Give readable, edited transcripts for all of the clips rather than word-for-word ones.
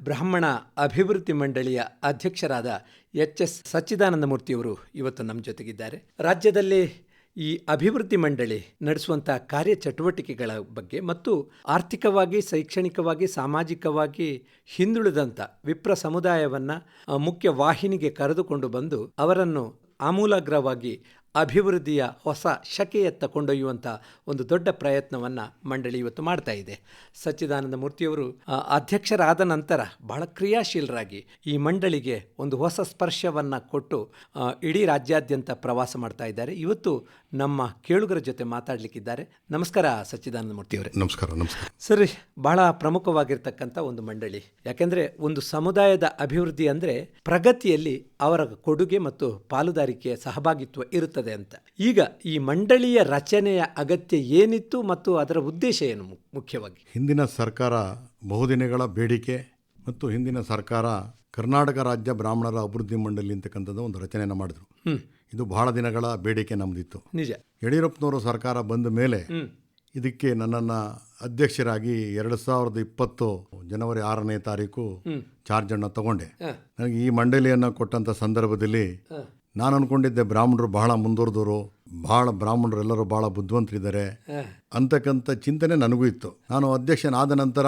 ಬ್ರಾಹ್ಮಣ ಅಭಿವೃದ್ಧಿ ಮಂಡಳಿಯ ಅಧ್ಯಕ್ಷರಾದ ಎಚ್.ಎಸ್. ಸಚ್ಚಿದಾನಂದ ಮೂರ್ತಿಯವರು ಇವತ್ತು ನಮ್ಮ ಜೊತೆಗಿದ್ದಾರೆ. ರಾಜ್ಯದಲ್ಲಿ ಈ ಅಭಿವೃದ್ಧಿ ಮಂಡಳಿ ನಡೆಸುವಂಥ ಕಾರ್ಯಚಟುವಟಿಕೆಗಳ ಬಗ್ಗೆ ಮತ್ತು ಆರ್ಥಿಕವಾಗಿ, ಶೈಕ್ಷಣಿಕವಾಗಿ, ಸಾಮಾಜಿಕವಾಗಿ ಹಿಂದುಳಿದಂಥ ವಿಪ್ರ ಸಮುದಾಯವನ್ನು ಮುಖ್ಯ ವಾಹಿನಿಗೆ ಕರೆದುಕೊಂಡು ಬಂದು ಅವರನ್ನು ಆಮೂಲಾಗ್ರವಾಗಿ ಅಭಿವೃದ್ಧಿಯ ಹೊಸ ಶಕೆಯತ್ತ ಕೊಂಡೊಯ್ಯುವಂಥ ಒಂದು ದೊಡ್ಡ ಪ್ರಯತ್ನವನ್ನು ಮಂಡಳಿ ಇವತ್ತು ಮಾಡ್ತಾ ಇದೆ. ಸಚ್ಚಿದಾನಂದ ಮೂರ್ತಿಯವರು ಅಧ್ಯಕ್ಷರಾದ ನಂತರ ಬಹಳ ಕ್ರಿಯಾಶೀಲರಾಗಿ ಈ ಮಂಡಳಿಗೆ ಒಂದು ಹೊಸ ಸ್ಪರ್ಶವನ್ನು ಕೊಟ್ಟು ಇಡೀ ರಾಜ್ಯಾದ್ಯಂತ ಪ್ರವಾಸ ಮಾಡ್ತಾ ಇದ್ದಾರೆ. ಇವತ್ತು ನಮ್ಮ ಕೇಳುಗರ ಜೊತೆ ಮಾತಾಡಲಿಕ್ಕಿದ್ದಾರೆ. ನಮಸ್ಕಾರ ಸಚ್ಚಿದಾನಂದ ಮೂರ್ತಿಯವರೇ. ನಮಸ್ಕಾರ. ನಮಸ್ಕಾರ ಸರಿ. ಬಹಳ ಪ್ರಮುಖವಾಗಿರ್ತಕ್ಕಂಥ ಒಂದು ಮಂಡಳಿ, ಯಾಕೆಂದರೆ ಒಂದು ಸಮುದಾಯದ ಅಭಿವೃದ್ಧಿ ಅಂದರೆ ಪ್ರಗತಿಯಲ್ಲಿ ಅವರ ಕೊಡುಗೆ ಮತ್ತು ಪಾಲುದಾರಿಕೆಯ ಸಹಭಾಗಿತ್ವ ಇರುತ್ತದೆ ಅಂತ. ಈಗ ಈ ಮಂಡಳಿಯ ರಚನೆಯ ಅಗತ್ಯ ಏನಿತ್ತು ಮತ್ತು ಅದರ ಉದ್ದೇಶ ಏನು? ಮುಖ್ಯವಾಗಿ ಹಿಂದಿನ ಸರ್ಕಾರ ಬಹುದಿನಗಳ ಬೇಡಿಕೆ ಮತ್ತು ಹಿಂದಿನ ಸರ್ಕಾರ ಕರ್ನಾಟಕ ರಾಜ್ಯ ಬ್ರಾಹ್ಮಣರ ಅಭಿವೃದ್ಧಿ ಮಂಡಳಿ ಅಂತಕ್ಕಂಥದ್ದು ಒಂದು ರಚನೆಯನ್ನು ಮಾಡಿದ್ರು. ಇದು ಬಹಳ ದಿನಗಳ ಬೇಡಿಕೆ ನಮ್ಮದಿತ್ತು. ನಿಜ. ಯಡಿಯೂರಪ್ಪನವರು ಸರ್ಕಾರ ಬಂದ ಮೇಲೆ ಇದಕ್ಕೆ ನನ್ನನ್ನು ಅಧ್ಯಕ್ಷರಾಗಿ 2020 ಜನವರಿ 6ನೇ ತಾರೀಕು ಚಾರ್ಜನ್ನು ತಗೊಂಡೆ. ನನಗೆ ಈ ಮಂಡಳಿಯನ್ನು ಕೊಟ್ಟಂಥ ಸಂದರ್ಭದಲ್ಲಿ ನಾನು ಅಂದ್ಕೊಂಡಿದ್ದೆ ಬ್ರಾಹ್ಮಣರು ಬಹಳ ಮುಂದುವರೆದವರು, ಬ್ರಾಹ್ಮಣರು ಎಲ್ಲರೂ ಬಹಳ ಬುದ್ಧಿವಂತರಿದ್ದಾರೆ ಅಂತಕ್ಕಂಥ ಚಿಂತನೆ ನನಗೂ ಇತ್ತು. ನಾನು ಅಧ್ಯಕ್ಷನಾದ ನಂತರ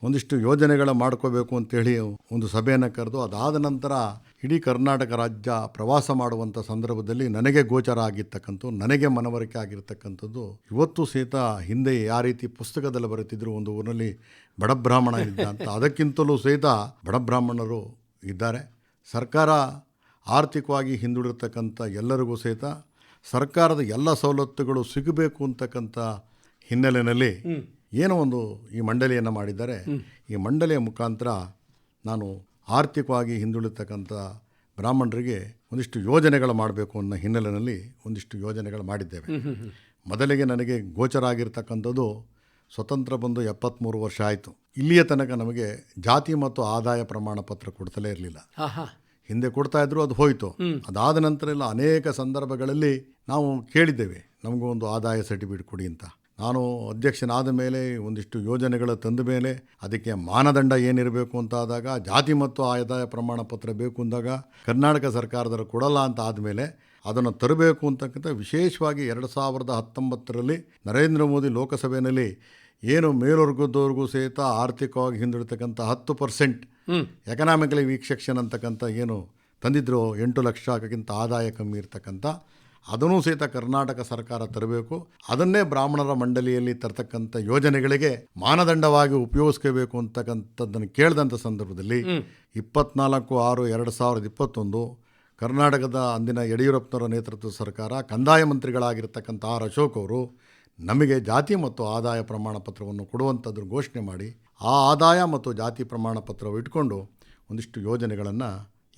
ಒಂದಿಷ್ಟು ಯೋಜನೆಗಳ ಮಾಡ್ಕೋಬೇಕು ಅಂತೇಳಿ ಒಂದು ಸಭೆಯನ್ನು ಕರೆದು ಅದಾದ ನಂತರ ಇಡೀ ಕರ್ನಾಟಕ ರಾಜ್ಯ ಪ್ರವಾಸ ಮಾಡುವಂಥ ಸಂದರ್ಭದಲ್ಲಿ ನನಗೆ ಗೋಚರ ಆಗಿರ್ತಕ್ಕಂಥ, ನನಗೆ ಮನವರಿಕೆ ಆಗಿರ್ತಕ್ಕಂಥದ್ದು ಇವತ್ತು ಸಹಿತ ಹಿಂದೆ ಯಾವ ರೀತಿ ಪುಸ್ತಕದಲ್ಲಿ ಬರುತ್ತಿದ್ರು ಒಂದು ಊರಿನಲ್ಲಿ ಬಡಬ್ರಾಹ್ಮಣ ಇದ್ದ ಅಂತ, ಅದಕ್ಕಿಂತಲೂ ಸಹಿತ ಬಡಬ್ರಾಹ್ಮಣರು ಇದ್ದಾರೆ. ಸರ್ಕಾರ ಆರ್ಥಿಕವಾಗಿ ಹಿಂದುಳಿರ್ತಕ್ಕಂಥ ಎಲ್ಲರಿಗೂ ಸಹಿತ ಸರ್ಕಾರದ ಎಲ್ಲ ಸವಲತ್ತುಗಳು ಸಿಗಬೇಕು ಅಂತಕ್ಕಂಥ ಹಿನ್ನೆಲೆಯಲ್ಲಿ ಏನೋ ಒಂದು ಈ ಮಂಡಳಿಯನ್ನು ಮಾಡಿದ್ದಾರೆ. ಈ ಮಂಡಳಿಯ ಮುಖಾಂತರ ನಾನು ಆರ್ಥಿಕವಾಗಿ ಹಿಂದುಳಿತಕ್ಕಂಥ ಬ್ರಾಹ್ಮಣರಿಗೆ ಒಂದಿಷ್ಟು ಯೋಜನೆಗಳು ಮಾಡಬೇಕು ಅನ್ನೋ ಹಿನ್ನೆಲೆಯಲ್ಲಿ ಒಂದಿಷ್ಟು ಯೋಜನೆಗಳು ಮಾಡಿದ್ದೇವೆ. ಮೊದಲಿಗೆ ನನಗೆ ಗೋಚರ ಆಗಿರ್ತಕ್ಕಂಥದ್ದು ಸ್ವತಂತ್ರ ಬಂದು 73 ವರ್ಷ ಆಯಿತು. ಇಲ್ಲಿಯ ತನಕ ನಮಗೆ ಜಾತಿ ಮತ್ತು ಆದಾಯ ಪ್ರಮಾಣ ಪತ್ರ ಕೊಡ್ತಲೇ ಇರಲಿಲ್ಲ. ಹಿಂದೆ ಕೊಡ್ತಾ ಇದ್ರು, ಅದು ಹೋಯಿತು. ಅದಾದ ನಂತರ ಎಲ್ಲ ಅನೇಕ ಸಂದರ್ಭಗಳಲ್ಲಿ ನಾವು ಕೇಳಿದ್ದೇವೆ ನಮಗೂ ಒಂದು ಆದಾಯ ಸರ್ಟಿಫಿಕೇಟ್ ಕೊಡಿ ಅಂತ. ನಾನು ಅಧ್ಯಕ್ಷನಾದ ಮೇಲೆ ಒಂದಿಷ್ಟು ಯೋಜನೆಗಳು ತಂದ ಮೇಲೆ ಅದಕ್ಕೆ ಮಾನದಂಡ ಏನಿರಬೇಕು ಅಂತ ಆದಾಗ, ಜಾತಿ ಮತ್ತು ಆದಾಯ ಪ್ರಮಾಣ ಪತ್ರ ಬೇಕು ಅಂದಾಗ ಕರ್ನಾಟಕ ಸರ್ಕಾರದವರು ಕೊಡಲ್ಲ ಅಂತ ಆದಮೇಲೆ ಅದನ್ನು ತರಬೇಕು ಅಂತಕ್ಕಂಥ ವಿಶೇಷವಾಗಿ 2019ರಲ್ಲಿ ನರೇಂದ್ರ ಮೋದಿ ಲೋಕಸಭೆಯಲ್ಲಿ ಏನು ಮೇಲ್ವರ್ಗದವ್ರಿಗೂ ಸಹಿತ ಆರ್ಥಿಕವಾಗಿ ಹಿಂದುಳಿತಕ್ಕಂಥ 10% ಎಕನಾಮಿಕಲಿ ವೀಕ್ ಸೆಕ್ಷನ್ ಅಂತಕ್ಕಂಥ ಏನು ತಂದಿದ್ರು, 8 ಲಕ್ಷಕ್ಕಿಂತ ಆದಾಯ ಕಮ್ಮಿ ಇರ್ತಕ್ಕಂಥ, ಅದನ್ನೂ ಸಹಿತ ಕರ್ನಾಟಕ ಸರ್ಕಾರ ತರಬೇಕು. ಅದನ್ನೇ ಬ್ರಾಹ್ಮಣರ ಮಂಡಳಿಯಲ್ಲಿ ತರ್ತಕ್ಕಂಥ ಯೋಜನೆಗಳಿಗೆ ಮಾನದಂಡವಾಗಿ ಉಪಯೋಗಿಸ್ಕೋಬೇಕು ಅಂತಕ್ಕಂಥದ್ದನ್ನು ಕೇಳಿದಂಥ ಸಂದರ್ಭದಲ್ಲಿ 24/6/2021 ಕರ್ನಾಟಕದ ಅಂದಿನ ಯಡಿಯೂರಪ್ಪನವರ ನೇತೃತ್ವದ ಸರ್ಕಾರ ಕಂದಾಯ ಮಂತ್ರಿಗಳಾಗಿರ್ತಕ್ಕಂಥ ಆರ್ ಅಶೋಕ್ ಅವರು ನಮಗೆ ಜಾತಿ ಮತ್ತು ಆದಾಯ ಪ್ರಮಾಣ ಪತ್ರವನ್ನು ಕೊಡುವಂಥದ್ದು ಘೋಷಣೆ ಮಾಡಿ, ಆ ಆದಾಯ ಮತ್ತು ಜಾತಿ ಪ್ರಮಾಣ ಪತ್ರವು ಇಟ್ಕೊಂಡು ಒಂದಿಷ್ಟು ಯೋಜನೆಗಳನ್ನು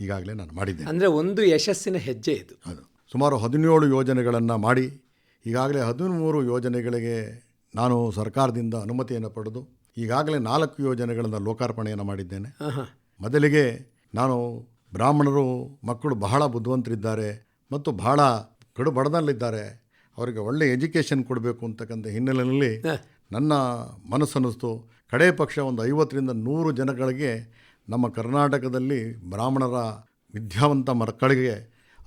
ಈಗಾಗಲೇ ನಾನು ಮಾಡಿದ್ದೇನೆ. ಅಂದರೆ ಒಂದು ಯಶಸ್ಸಿನ ಹೆಜ್ಜೆ ಇದು. ಅದು ಸುಮಾರು 17 ಯೋಜನೆಗಳನ್ನು ಮಾಡಿ ಈಗಾಗಲೇ 13 ಯೋಜನೆಗಳಿಗೆ ನಾನು ಸರ್ಕಾರದಿಂದ ಅನುಮತಿಯನ್ನು ಪಡೆದು ಈಗಾಗಲೇ 4 ಯೋಜನೆಗಳನ್ನು ಲೋಕಾರ್ಪಣೆಯನ್ನು ಮಾಡಿದ್ದೇನೆ. ಮೊದಲಿಗೆ ನಾನು ಬ್ರಾಹ್ಮಣರು ಮಕ್ಕಳು ಬಹಳ ಬುದ್ಧಿವಂತರಿದ್ದಾರೆ ಮತ್ತು ಬಹಳ ಕಡು ಬಡದಲ್ಲಿದ್ದಾರೆ, ಅವರಿಗೆ ಒಳ್ಳೆಯ ಎಜುಕೇಷನ್ ಕೊಡಬೇಕು ಅಂತಕ್ಕಂಥ ಹಿನ್ನೆಲೆಯಲ್ಲಿ ನನ್ನ ಮನಸ್ಸನ್ನಿಸ್ತು. ಕಡೇ ಪಕ್ಷ ಒಂದು 50ರಿಂದ 100 ಜನಗಳಿಗೆ ನಮ್ಮ ಕರ್ನಾಟಕದಲ್ಲಿ ಬ್ರಾಹ್ಮಣರ ವಿದ್ಯಾವಂತ ಮಕ್ಕಳಿಗೆ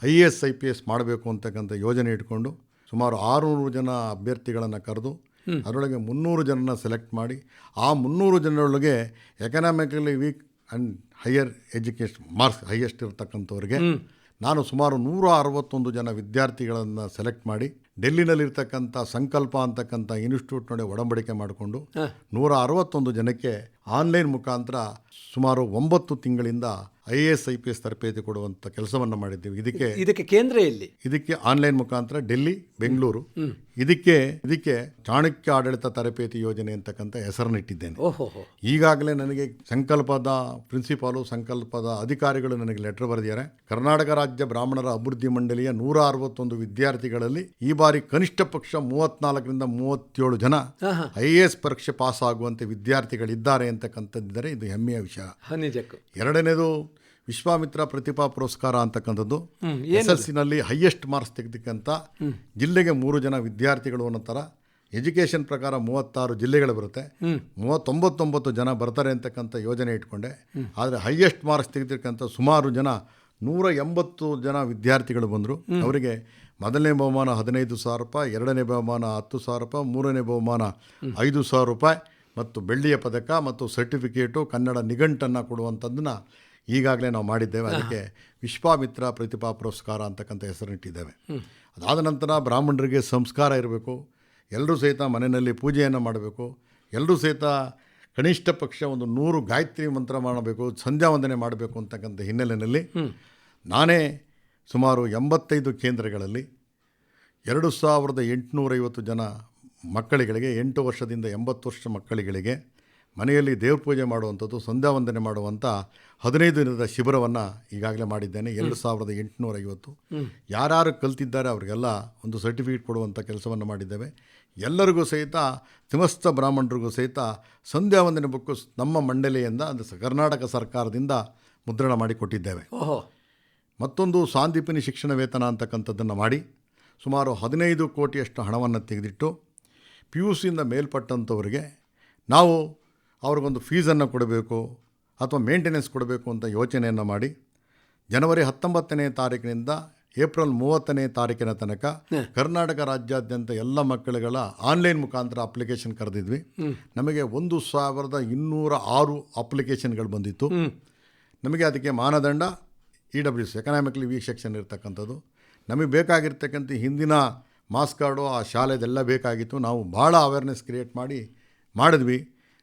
IAS IPS ಮಾಡಬೇಕು ಅಂತಕ್ಕಂಥ ಯೋಜನೆ ಇಟ್ಕೊಂಡು ಸುಮಾರು 600 ಜನ ಅಭ್ಯರ್ಥಿಗಳನ್ನು ಕರೆದು ಅದರೊಳಗೆ 300 ಜನನ ಸೆಲೆಕ್ಟ್ ಮಾಡಿ, ಆ 300 ಜನರೊಳಗೆ economically weak and higher education marks highest ಇರತಕ್ಕಂಥವ್ರಿಗೆ ನಾನು ಸುಮಾರು 161 ಜನ ವಿದ್ಯಾರ್ಥಿಗಳನ್ನು ಸೆಲೆಕ್ಟ್ ಮಾಡಿ ಡೆಲ್ಲಿನಲ್ಲಿರ್ತಕ್ಕಂಥ ಸಂಕಲ್ಪ ಅಂತಕ್ಕಂಥ ಇನ್ಸ್ಟಿಟ್ಯೂಟ್ನೊಡೆ ಒಡಂಬಡಿಕೆ ಮಾಡಿಕೊಂಡು 161 ಜನಕ್ಕೆ ಆನ್ಲೈನ್ ಮುಖಾಂತರ ಸುಮಾರು 9 ತಿಂಗಳಿಂದ IAS IPS ತರಬೇತಿ ಕೊಡುವಂಥ ಕೆಲಸವನ್ನು ಮಾಡಿದ್ದೀವಿ. ಇದಕ್ಕೆ ಕೇಂದ್ರ ಎಲ್ಲಿ? ಇದಕ್ಕೆ ಆನ್ಲೈನ್ ಮುಖಾಂತರ ಡೆಲ್ಲಿ, ಬೆಂಗಳೂರು. ಇದಕ್ಕೆ ಚಾಣಕ್ಯ ಆಡಳಿತ ತರಬೇತಿ ಯೋಜನೆ ಅಂತಕ್ಕಂಥ ಹೆಸರನ್ನು ಇಟ್ಟಿದ್ದೇನೆ. ಈಗಾಗಲೇ ನನಗೆ ಸಂಕಲ್ಪದ ಪ್ರಿನ್ಸಿಪಾಲು, ಸಂಕಲ್ಪದ ಅಧಿಕಾರಿಗಳು ನನಗೆ ಲೆಟರ್ ಬರೆದಿದ್ದಾರೆ. ಕರ್ನಾಟಕ ರಾಜ್ಯ ಬ್ರಾಹ್ಮಣರ ಅಭಿವೃದ್ಧಿ ಮಂಡಳಿಯ 161 ವಿದ್ಯಾರ್ಥಿಗಳಲ್ಲಿ ಈ ಬಾರಿ ಕನಿಷ್ಠ ಪಕ್ಷ 34ರಿಂದ 37 ಜನ IAS ಪರೀಕ್ಷೆ ಪಾಸ್ ಆಗುವಂತೆ ವಿದ್ಯಾರ್ಥಿಗಳಿದ್ದಾರೆ ಅಂತಕ್ಕಂಥದ್ದಿದ್ದಾರೆ. ಇದು ಹೆಮ್ಮೆಯ ವಿಷಯ. ಎರಡನೇದು ವಿಶ್ವಾಮಿತ್ರ ಪ್ರತಿಭಾ ಪುರಸ್ಕಾರ ಅಂತಕ್ಕಂಥದ್ದು. SSLCನಲ್ಲಿ ಹೈಯೆಸ್ಟ್ ಮಾರ್ಕ್ಸ್ ತೆಗೆದಕ್ಕಂಥ ಜಿಲ್ಲೆಗೆ 3 ಜನ ವಿದ್ಯಾರ್ಥಿಗಳು ಅನ್ನೋ ಥರ ಎಜುಕೇಷನ್ ಪ್ರಕಾರ 36 ಜಿಲ್ಲೆಗಳು ಬರುತ್ತೆ, 99 ಜನ ಬರ್ತಾರೆ ಅಂತಕ್ಕಂಥ ಯೋಜನೆ ಇಟ್ಕೊಂಡೆ. ಆದರೆ ಹೈಯೆಸ್ಟ್ ಮಾರ್ಕ್ಸ್ ತೆಗೆದಿರ್ತಕ್ಕಂಥ ಸುಮಾರು ಜನ 180 ಜನ ವಿದ್ಯಾರ್ಥಿಗಳು ಬಂದರು. ಅವರಿಗೆ ಮೊದಲನೇ ಬಹುಮಾನ 15,000 ರೂಪಾಯಿ, ಎರಡನೇ ಬಹುಮಾನ 10,000 ರೂಪಾಯಿ, ಮೂರನೇ ಬಹುಮಾನ 5,000 ರೂಪಾಯಿ ಮತ್ತು ಬೆಳ್ಳಿಯ ಪದಕ ಮತ್ತು ಸರ್ಟಿಫಿಕೇಟು, ಕನ್ನಡ ನಿಘಂಟನ್ನು ಕೊಡುವಂಥದ್ದನ್ನು ಈಗಾಗಲೇ ನಾವು ಮಾಡಿದ್ದೇವೆ. ಅದಕ್ಕೆ ವಿಶ್ವಾಮಿತ್ರ ಪ್ರತಿಭಾ ಪುರಸ್ಕಾರ ಅಂತಕ್ಕಂಥ ಹೆಸರಿಟ್ಟಿದ್ದೇವೆ. ಅದಾದ ನಂತರ ಬ್ರಾಹ್ಮಣರಿಗೆ ಸಂಸ್ಕಾರ ಇರಬೇಕು, ಎಲ್ಲರೂ ಸಹಿತ ಮನೆಯಲ್ಲಿ ಪೂಜೆಯನ್ನು ಮಾಡಬೇಕು, ಎಲ್ಲರೂ ಸಹಿತ ಕನಿಷ್ಠ ಪಕ್ಷ ಒಂದು 100 ಗಾಯತ್ರಿ ಮಂತ್ರ ಮಾಡಬೇಕು, ಸಂಧ್ಯಾ ವಂದನೆ ಮಾಡಬೇಕು ಅಂತಕ್ಕಂಥ ಹಿನ್ನೆಲೆಯಲ್ಲಿ ನಾನೇ ಸುಮಾರು 85 ಕೇಂದ್ರಗಳಲ್ಲಿ 2,850 ಜನ ಮಕ್ಕಳಿಗಳಿಗೆ 8 ವರ್ಷದಿಂದ 80 ವರ್ಷ ಮಕ್ಕಳಿಗಳಿಗೆ ಮನೆಯಲ್ಲಿ ದೇವ್ರ ಪೂಜೆ ಮಾಡುವಂಥದ್ದು, ಸಂಧ್ಯಾ ವಂದನೆ ಮಾಡುವಂಥ 15 ದಿನದ ಶಿಬಿರವನ್ನು ಈಗಾಗಲೇ ಮಾಡಿದ್ದೇನೆ. 2,850 ಯಾರ್ಯಾರು ಕಲ್ತಿದ್ದಾರೆ ಅವರಿಗೆಲ್ಲ ಒಂದು ಸರ್ಟಿಫಿಕೇಟ್ ಕೊಡುವಂಥ ಕೆಲಸವನ್ನು ಮಾಡಿದ್ದೇವೆ. ಎಲ್ಲರಿಗೂ ಸಹಿತ ಸಮಸ್ತ ಬ್ರಾಹ್ಮಣರಿಗೂ ಸಹಿತ ಸಂಧ್ಯಾ ವಂದನೆ ಬುಕ್ಕು ನಮ್ಮ ಮಂಡಳಿಯಿಂದ ಅಂದರೆ ಕರ್ನಾಟಕ ಸರ್ಕಾರದಿಂದ ಮುದ್ರಣ ಮಾಡಿ ಕೊಟ್ಟಿದ್ದೇವೆ. ಮತ್ತೊಂದು ಸಾಂದೀಪಿನಿ ಶಿಕ್ಷಣ ವೇತನ ಅಂತಕ್ಕಂಥದ್ದನ್ನು ಮಾಡಿ ಸುಮಾರು 15 ಕೋಟಿಯಷ್ಟು ಹಣವನ್ನು ತೆಗೆದಿಟ್ಟು PUCಯಿಂದ ಮೇಲ್ಪಟ್ಟಂಥವರಿಗೆ ನಾವು ಅವ್ರಿಗೊಂದು ಫೀಸನ್ನು ಕೊಡಬೇಕು ಅಥವಾ ಮೇಂಟೆನೆನ್ಸ್ ಕೊಡಬೇಕು ಅಂತ ಯೋಚನೆಯನ್ನು ಮಾಡಿ ಜನವರಿ 19ನೇ ತಾರೀಕಿನಿಂದ ಏಪ್ರಿಲ್ 30ನೇ ತಾರೀಕಿನ ತನಕ ಕರ್ನಾಟಕ ರಾಜ್ಯಾದ್ಯಂತ ಎಲ್ಲ ಮಕ್ಕಳುಗಳ ಆನ್ಲೈನ್ ಮುಖಾಂತರ ಅಪ್ಲಿಕೇಶನ್ ಕರೆದಿದ್ವಿ. ನಮಗೆ 1,206 ಅಪ್ಲಿಕೇಶನ್ಗಳು ಬಂದಿತ್ತು. ನಮಗೆ ಅದಕ್ಕೆ ಮಾನದಂಡ EWS ಎಕನಾಮಿಕಲಿ ವೀಕ್ ಸೆಕ್ಷನ್ ಇರ್ತಕ್ಕಂಥದ್ದು. ನಮಗೆ ಬೇಕಾಗಿರ್ತಕ್ಕಂಥ ಹಿಂದಿನ ಮಾಸ್ ಕಾರ್ಡು ಆ ಶಾಲೆದೆಲ್ಲ ಬೇಕಾಗಿತ್ತು. ನಾವು ಭಾಳ ಅವೇರ್ನೆಸ್ ಕ್ರಿಯೇಟ್ ಮಾಡಿದ್ವಿ.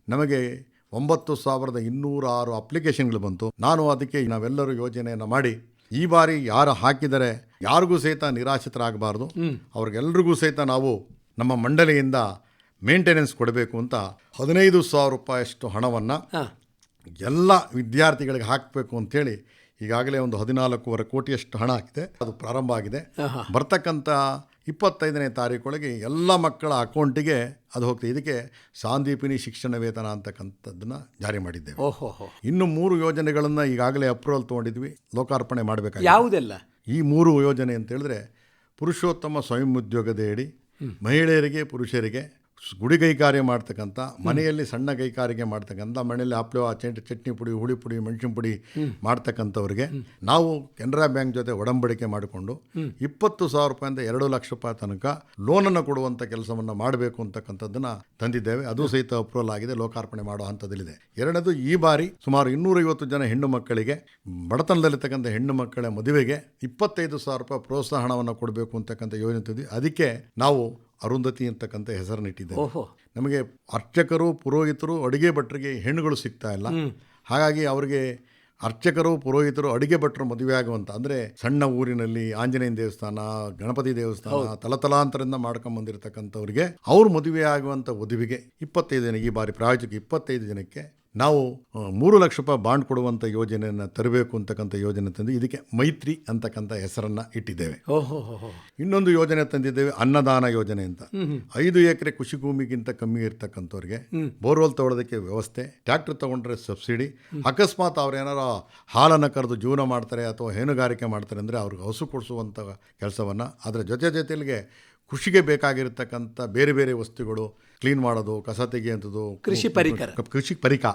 ನಮಗೆ 9,206 ಅಪ್ಲಿಕೇಶನ್ಗಳು ಬಂತು. ನಾನು ಅದಕ್ಕೆ ನಾವೆಲ್ಲರೂ ಯೋಜನೆಯನ್ನು ಮಾಡಿ ಈ ಬಾರಿ ಯಾರು ಹಾಕಿದರೆ ಯಾರಿಗೂ ಸಹಿತ ನಿರಾಶಿತರಾಗಬಾರ್ದು, ಅವ್ರಿಗೆಲ್ರಿಗೂ ಸಹಿತ ನಾವು ನಮ್ಮ ಮಂಡಳಿಯಿಂದ ಮೇಂಟೆನೆನ್ಸ್ ಕೊಡಬೇಕು ಅಂತ 15,000 ರೂಪಾಯಿಯಷ್ಟು ಹಣವನ್ನು ಎಲ್ಲ ವಿದ್ಯಾರ್ಥಿಗಳಿಗೆ ಹಾಕಬೇಕು ಅಂಥೇಳಿ ಈಗಾಗಲೇ ಒಂದು 14.5 ಕೋಟಿಯಷ್ಟು ಹಣ ಆಗಿದೆ. ಅದು ಪ್ರಾರಂಭ ಆಗಿದೆ. ಬರ್ತಕ್ಕಂಥ 25ನೇ ತಾರೀಕೊಳಗೆ ಎಲ್ಲ ಮಕ್ಕಳ ಅಕೌಂಟಿಗೆ ಅದು ಹೋಗ್ತದೆ. ಇದಕ್ಕೆ ಸಾಂದೀಪಿನಿ ಶಿಕ್ಷಣ ವೇತನ ಅಂತಕ್ಕಂಥದ್ದನ್ನು ಜಾರಿ ಮಾಡಿದ್ದೇವೆ. ಇನ್ನು 3 ಯೋಜನೆಗಳನ್ನು ಈಗಾಗಲೇ ಅಪ್ರೂವಲ್ ತೊಗೊಂಡಿದ್ವಿ, ಲೋಕಾರ್ಪಣೆ ಮಾಡಬೇಕಾಗಿದೆ. ಯಾವುದೆಲ್ಲ ಈ 3 ಯೋಜನೆ ಅಂತ ಹೇಳಿದ್ರೆ ಪುರುಷೋತ್ತಮ ಸ್ವಯಂ ಉದ್ಯೋಗದಡಿ ಮಹಿಳೆಯರಿಗೆ ಪುರುಷರಿಗೆ ಗುಡಿ ಕೈಕಾರ್ಯ ಮಾಡ್ತಕ್ಕಂಥ, ಮನೆಯಲ್ಲಿ ಸಣ್ಣ ಕೈಕಾರಿಕೆ ಮಾಡ್ತಕ್ಕಂಥ, ಮನೆಯಲ್ಲಿ ಹಪ್ಪಳ ಚಟ್ನಿ ಪುಡಿ, ಹುಳಿ ಪುಡಿ, ಮೆಣಸಿನ ಪುಡಿ ಮಾಡ್ತಕ್ಕಂಥವ್ರಿಗೆ ನಾವು ಕೆನರಾ ಬ್ಯಾಂಕ್ ಜೊತೆ ಒಡಂಬಡಿಕೆ ಮಾಡಿಕೊಂಡು 20,000 ರೂಪಾಯಿಂದ 2 ಲಕ್ಷ ರೂಪಾಯಿ ತನಕ ಲೋನನ್ನು ಕೊಡುವಂಥ ಕೆಲಸವನ್ನು ಮಾಡಬೇಕು ಅಂತಕ್ಕಂಥದ್ದನ್ನು ತಂದಿದ್ದೇವೆ. ಅದು ಸಹಿತ ಅಪ್ರೂವಲ್ ಆಗಿದೆ, ಲೋಕಾರ್ಪಣೆ ಮಾಡೋ ಹಂತದಲ್ಲಿದೆ. ಎರಡನೇದು, ಈ ಬಾರಿ ಸುಮಾರು 250 ಜನ ಹೆಣ್ಣು ಮಕ್ಕಳಿಗೆ, ಬಡತನದಲ್ಲಿರ್ತಕ್ಕಂಥ ಹೆಣ್ಣು ಮಕ್ಕಳ ಮದುವೆಗೆ 25,000 ರೂಪಾಯಿ ಪ್ರೋತ್ಸಾಹ ಹಣವನ್ನು ಕೊಡಬೇಕು ಅಂತಕ್ಕಂಥ ಯೋಜನೆ ತಂದಿದ್ವಿ. ಅದಕ್ಕೆ ನಾವು ಅರುಂಧತಿ ಅಂತಕ್ಕಂಥ ಹೆಸರನ್ನಿಟ್ಟಿದ್ದೇವೆ. ನಮಗೆ ಅರ್ಚಕರು, ಪುರೋಹಿತರು, ಅಡುಗೆ ಭಟ್ರಿಗೆ ಹೆಣ್ಣುಗಳು ಸಿಗ್ತಾ ಇಲ್ಲ. ಹಾಗಾಗಿ ಅವರಿಗೆ ಅರ್ಚಕರು, ಪುರೋಹಿತರು, ಅಡುಗೆ ಭಟ್ರು ಮದುವೆ ಆಗುವಂಥ, ಅಂದರೆ ಸಣ್ಣ ಊರಿನಲ್ಲಿ ಆಂಜನೇಯನ ದೇವಸ್ಥಾನ, ಗಣಪತಿ ದೇವಸ್ಥಾನ ತಲತಲಾಂತರದಿಂದ ಮಾಡ್ಕೊಂಬಂದಿರತಕ್ಕಂಥವ್ರಿಗೆ ಅವ್ರು ಮದುವೆ ಆಗುವಂಥ ವಧುವಿಗೆ 25 ಜನ, ಈ ಬಾರಿ ಪ್ರಾಯೋಜಕ 25 ಜನಕ್ಕೆ ನಾವು 3 ಲಕ್ಷ ರೂಪಾಯಿ ಬಾಂಡ್ ಕೊಡುವಂಥ ಯೋಜನೆಯನ್ನು ತರಬೇಕು ಅಂತಕ್ಕಂಥ ಯೋಜನೆ ತಂದು ಇದಕ್ಕೆ ಮೈತ್ರಿ ಅಂತಕ್ಕಂಥ ಹೆಸರನ್ನು ಇಟ್ಟಿದ್ದೇವೆ. ಇನ್ನೊಂದು ಯೋಜನೆ ತಂದಿದ್ದೇವೆ, ಅನ್ನದಾನ ಯೋಜನೆ ಅಂತ. 5 ಎಕರೆ ಕೃಷಿ ಭೂಮಿಗಿಂತ ಕಮ್ಮಿ ಇರ್ತಕ್ಕಂಥವ್ರಿಗೆ ಬೋರ್ವೆಲ್ ತಗೊಳ್ಳೋದಕ್ಕೆ ವ್ಯವಸ್ಥೆ, ಟ್ರ್ಯಾಕ್ಟರ್ ತೊಗೊಂಡ್ರೆ ಸಬ್ಸಿಡಿ. ಅಕಸ್ಮಾತ್ ಅವ್ರು ಏನಾರು ಹಾಲನ್ನು ಕರೆದು ಜೀವನ ಮಾಡ್ತಾರೆ ಅಥವಾ ಹೈನುಗಾರಿಕೆ ಮಾಡ್ತಾರೆ ಅಂದರೆ ಅವ್ರಿಗೆ ಹಸು ಕೊಡಿಸುವಂಥ ಕೆಲಸವನ್ನು, ಅದರ ಜೊತೆಗೆ ಕೃಷಿಗೆ ಬೇಕಾಗಿರ್ತಕ್ಕಂಥ ಬೇರೆ ಬೇರೆ ವಸ್ತುಗಳು, ಕ್ಲೀನ್ ಮಾಡೋದು, ಕಸ ತೆಗೆಯುವಂಥದ್ದು, ಕೃಷಿ ಪರಿಕ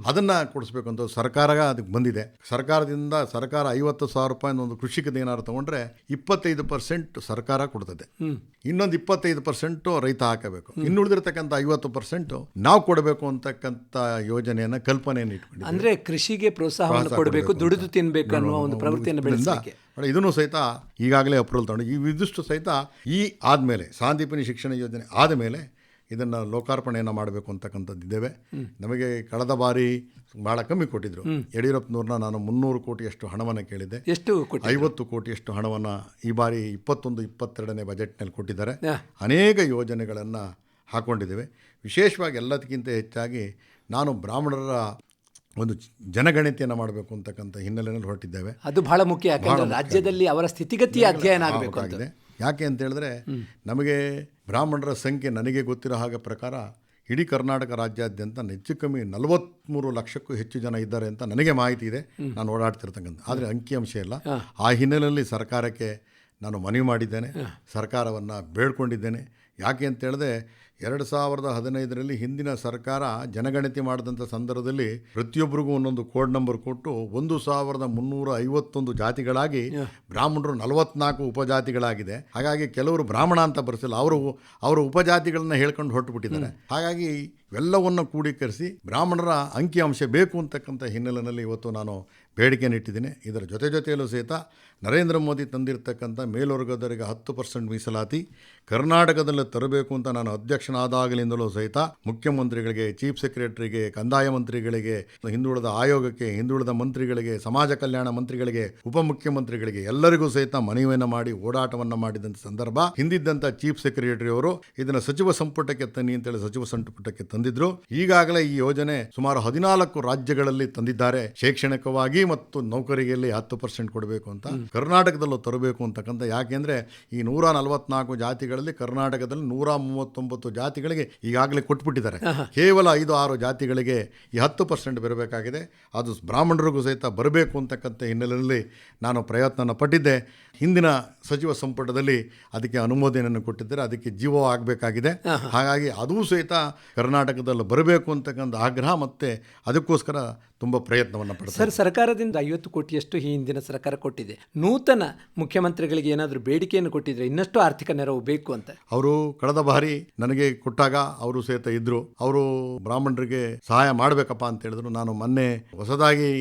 ಅದನ್ನು ಕೊಡಿಸ್ಬೇಕು ಅಂತ ಸರ್ಕಾರ ಅದಕ್ಕೆ ಬಂದಿದೆ. ಸರ್ಕಾರದಿಂದ ಸರ್ಕಾರ 50,000 ರೂಪಾಯಿ ಒಂದು ಕೃಷಿಕದ ಏನಾದ್ರು ತೊಗೊಂಡ್ರೆ 25% ಸರ್ಕಾರ ಕೊಡ್ತದೆ, ಇನ್ನೊಂದು 25% ರೈತ ಹಾಕಬೇಕು, ಇನ್ನುಳಿದಿರ್ತಕ್ಕಂಥ 50% ನಾವು ಕೊಡಬೇಕು ಅಂತಕ್ಕಂಥ ಯೋಜನೆಯನ್ನು ಕಲ್ಪನೆಯನ್ನು ಇಟ್ಕೊಂಡಿದ್ದೀವಿ. ಅಂದರೆ ಕೃಷಿಗೆ ಪ್ರೋತ್ಸಾಹವನ್ನು ಕೊಡಬೇಕು, ದುಡಿದು ತಿನ್ನಬೇಕು ಅನ್ನೋ ಒಂದು ಪ್ರವೃತ್ತಿಯನ್ನು ಬೆಳೆಸಲಿಕ್ಕೆ ಇದನ್ನು ಸಹಿತ ಈಗಾಗಲೇ ಅಪ್ರೂವಲ್ ತಗೊಂಡು ಇದಿಷ್ಟು ಸಹಿತ ಈ ಆದಮೇಲೆ ಸಾಂದೀಪಿನಿ ಶಿಕ್ಷಣ ಯೋಜನೆ ಆದಮೇಲೆ ಇದನ್ನು ಲೋಕಾರ್ಪಣೆಯನ್ನು ಮಾಡಬೇಕು ಅಂತಕ್ಕಂಥದ್ದಿದ್ದೇವೆ. ನಮಗೆ ಕಳೆದ ಬಾರಿ ಭಾಳ ಕಮ್ಮಿ ಕೊಟ್ಟಿದ್ದರು. ಯಡಿಯೂರಪ್ಪನವ್ರನ್ನ ನಾನು 300 ಕೋಟಿಯಷ್ಟು ಹಣವನ್ನು ಕೇಳಿದ್ದೆ. ಎಷ್ಟು? 50 ಕೋಟಿಯಷ್ಟು ಹಣವನ್ನು ಈ ಬಾರಿ 21-22ನೇ ಬಜೆಟ್ನಲ್ಲಿ ಕೊಟ್ಟಿದ್ದಾರೆ. ಅನೇಕ ಯೋಜನೆಗಳನ್ನು ಹಾಕ್ಕೊಂಡಿದ್ದೇವೆ. ವಿಶೇಷವಾಗಿ ಎಲ್ಲದಕ್ಕಿಂತ ಹೆಚ್ಚಾಗಿ ನಾನು ಬ್ರಾಹ್ಮಣರ ಒಂದು ಜನಗಣತಿಯನ್ನು ಮಾಡಬೇಕು ಅಂತಕ್ಕಂಥ ಹಿನ್ನೆಲೆಯಲ್ಲಿ ಹೊರಟಿದ್ದೇವೆ. ಅದು ಬಹಳ ಮುಖ್ಯ, ಯಾಕಂದರೆ ರಾಜ್ಯದಲ್ಲಿ ಅವರ ಸ್ಥಿತಿಗತಿಯ ಅಧ್ಯಯನ ಆಗಬೇಕಾಗಿದೆ. ಯಾಕೆ ಅಂತ ಹೇಳಿದ್ರೆ ನಮಗೆ ಬ್ರಾಹ್ಮಣರ ಸಂಖ್ಯೆ ನನಗೆ ಗೊತ್ತಿರೋ ಹಾಗೆ ಪ್ರಕಾರ ಇಡೀ ಕರ್ನಾಟಕ ರಾಜ್ಯಾದ್ಯಂತ ಹೆಚ್ಚು ಕಮ್ಮಿ 43 ಲಕ್ಷಕ್ಕೂ ಹೆಚ್ಚು ಜನ ಇದ್ದಾರೆ ಅಂತ ನನಗೆ ಮಾಹಿತಿ ಇದೆ, ನಾನು ಓಡಾಡ್ತಿರ್ತಕ್ಕಂಥ. ಆದರೆ ಅಂಕಿಅಂಶ ಇಲ್ಲ. ಆ ಹಿನ್ನೆಲೆಯಲ್ಲಿ ಸರ್ಕಾರಕ್ಕೆ ನಾನು ಮನವಿ ಮಾಡಿದ್ದೇನೆ, ಸರ್ಕಾರವನ್ನು ಬೇಡ್ಕೊಂಡಿದ್ದೇನೆ. ಯಾಕೆ ಅಂತ ಹೇಳಿದ್ರೆ 2015ರಲ್ಲಿ ಹಿಂದಿನ ಸರ್ಕಾರ ಜನಗಣತಿ ಮಾಡಿದಂಥ ಸಂದರ್ಭದಲ್ಲಿ ಪ್ರತಿಯೊಬ್ಬರಿಗೂ ಒಂದೊಂದು ಕೋಡ್ ನಂಬರ್ ಕೊಟ್ಟು 1351 ಜಾತಿಗಳಾಗಿ ಬ್ರಾಹ್ಮಣರು 44 ಉಪಜಾತಿಗಳಾಗಿದೆ. ಹಾಗಾಗಿ ಕೆಲವರು ಬ್ರಾಹ್ಮಣ ಅಂತ ಬರೆಸಿಲ್ಲ, ಅವರು ಉಪಜಾತಿಗಳನ್ನ ಹೇಳ್ಕೊಂಡು ಹೊರಟುಬಿಟ್ಟಿದ್ದಾರೆ. ಹಾಗಾಗಿ ಇವೆಲ್ಲವನ್ನು ಕೂಡೀಕರಿಸಿ ಬ್ರಾಹ್ಮಣರ ಅಂಕಿಅಂಶ ಬೇಕು ಅಂತಕ್ಕಂಥ ಹಿನ್ನೆಲೆಯಲ್ಲಿ ಇವತ್ತು ನಾನು ಬೇಡಿಕೆಯನ್ನು ಇಟ್ಟಿದ್ದೀನಿ. ಇದರ ಜೊತೆಯಲ್ಲೂ ಸಹಿತ ನರೇಂದ್ರ ಮೋದಿ ತಂದಿರತಕ್ಕಂಥ ಮೇಲ್ವರ್ಗದವರಿಗೆ 10% ಮೀಸಲಾತಿ ಕರ್ನಾಟಕದಲ್ಲಿ ತರಬೇಕು ಅಂತ ನಾನು ಅಧ್ಯಕ್ಷನಾದಾಗಲಿಂದಲೂ ಸಹಿತ ಮುಖ್ಯಮಂತ್ರಿಗಳಿಗೆ, ಚೀಫ್ ಸೆಕ್ರೆಟರಿಗೆ, ಕಂದಾಯ ಮಂತ್ರಿಗಳಿಗೆ, ಹಿಂದುಳಿದ ಆಯೋಗಕ್ಕೆ, ಹಿಂದುಳಿದ ಮಂತ್ರಿಗಳಿಗೆ, ಸಮಾಜ ಕಲ್ಯಾಣ ಮಂತ್ರಿಗಳಿಗೆ, ಉಪಮುಖ್ಯಮಂತ್ರಿಗಳಿಗೆ ಎಲ್ಲರಿಗೂ ಸಹಿತ ಮನವಿಯನ್ನು ಮಾಡಿ ಓಡಾಟವನ್ನು ಮಾಡಿದಂಥ ಸಂದರ್ಭ ಹಿಂದಿದ್ದಂಥ ಚೀಫ್ ಸೆಕ್ರೆಟರಿ ಅವರು ಇದನ್ನು ಸಚಿವ ಸಂಪುಟಕ್ಕೆ ತನ್ನಿ ಅಂತೇಳಿ ಸಚಿವ ಸಂಪುಟಕ್ಕೆ ತಂದಿದ್ರು. ಈಗಾಗಲೇ ಈ ಯೋಜನೆ ಸುಮಾರು 14 ರಾಜ್ಯಗಳಲ್ಲಿ ತಂದಿದ್ದಾರೆ. ಶೈಕ್ಷಣಿಕವಾಗಿ ಮತ್ತು ನೌಕರಿಯಲ್ಲಿ 10% ಕೊಡಬೇಕು ಅಂತ ಕರ್ನಾಟಕದಲ್ಲೂ ತರಬೇಕು ಅಂತಕ್ಕಂಥ. ಯಾಕೆಂದ್ರೆ ಈ 144 ಜಾತಿಗಳಲ್ಲಿ ಕರ್ನಾಟಕದಲ್ಲಿ 139 ಜಾತಿಗಳಿಗೆ ಈಗಾಗಲೇ ಕೊಟ್ಬಿಟ್ಟಿದ್ದಾರೆ. ಕೇವಲ 5-6 ಜಾತಿಗಳಿಗೆ ಈ 10% ಬರಬೇಕಾಗಿದೆ. ಅದು ಬ್ರಾಹ್ಮಣರಿಗೂ ಸಹಿತ ಬರಬೇಕು ಅಂತಕ್ಕಂಥ ಹಿನ್ನೆಲೆಯಲ್ಲಿ ನಾನು ಪ್ರಯತ್ನ ಪಟ್ಟಿದ್ದೆ. ಹಿಂದಿನ ಸಚಿವ ಸಂಪುಟದಲ್ಲಿ ಅದಕ್ಕೆ ಅನುಮೋದನೆಯನ್ನು ಕೊಟ್ಟಿದ್ದಾರೆ. ಅದಕ್ಕೆ ಜೀವ ಆಗಬೇಕಾಗಿದೆ. ಹಾಗಾಗಿ ಅದೂ ಸಹಿತ ಕರ್ನಾಟಕದಲ್ಲಿ ಬರಬೇಕು ಅಂತಕ್ಕಂಥ ಆಗ್ರಹ ಮತ್ತೆ ಅದಕ್ಕೋಸ್ಕರ ತುಂಬ ಪ್ರಯತ್ನವನ್ನು ಪಡ್ತಾರೆ. ಸರ್, ಸರ್ಕಾರದಿಂದ 50 ಕೋಟಿಯಷ್ಟು ಈ ಹಿಂದಿನ ಸರ್ಕಾರ ಕೊಟ್ಟಿದೆ. ನೂತನ ಮುಖ್ಯಮಂತ್ರಿಗಳಿಗೆ ಏನಾದರೂ ಬೇಡಿಕೆಯನ್ನು ಕೊಟ್ಟಿದ್ರೆ ಇನ್ನಷ್ಟು ಆರ್ಥಿಕ ನೆರವು ಬೇಕು ಅಂತ. ಅವರು ಕಳೆದ ಬಾರಿ ನನಗೆ ಕೊಟ್ಟಾಗ ಅವರು ಸಹಿತ ಇದ್ರು. ಅವರು ಬ್ರಾಹ್ಮಣರಿಗೆ ಸಹಾಯ ಮಾಡಬೇಕಪ್ಪ ಅಂತ ಹೇಳಿದ್ರು. ನಾನು ಮೊನ್ನೆ ಹೊಸದಾಗಿ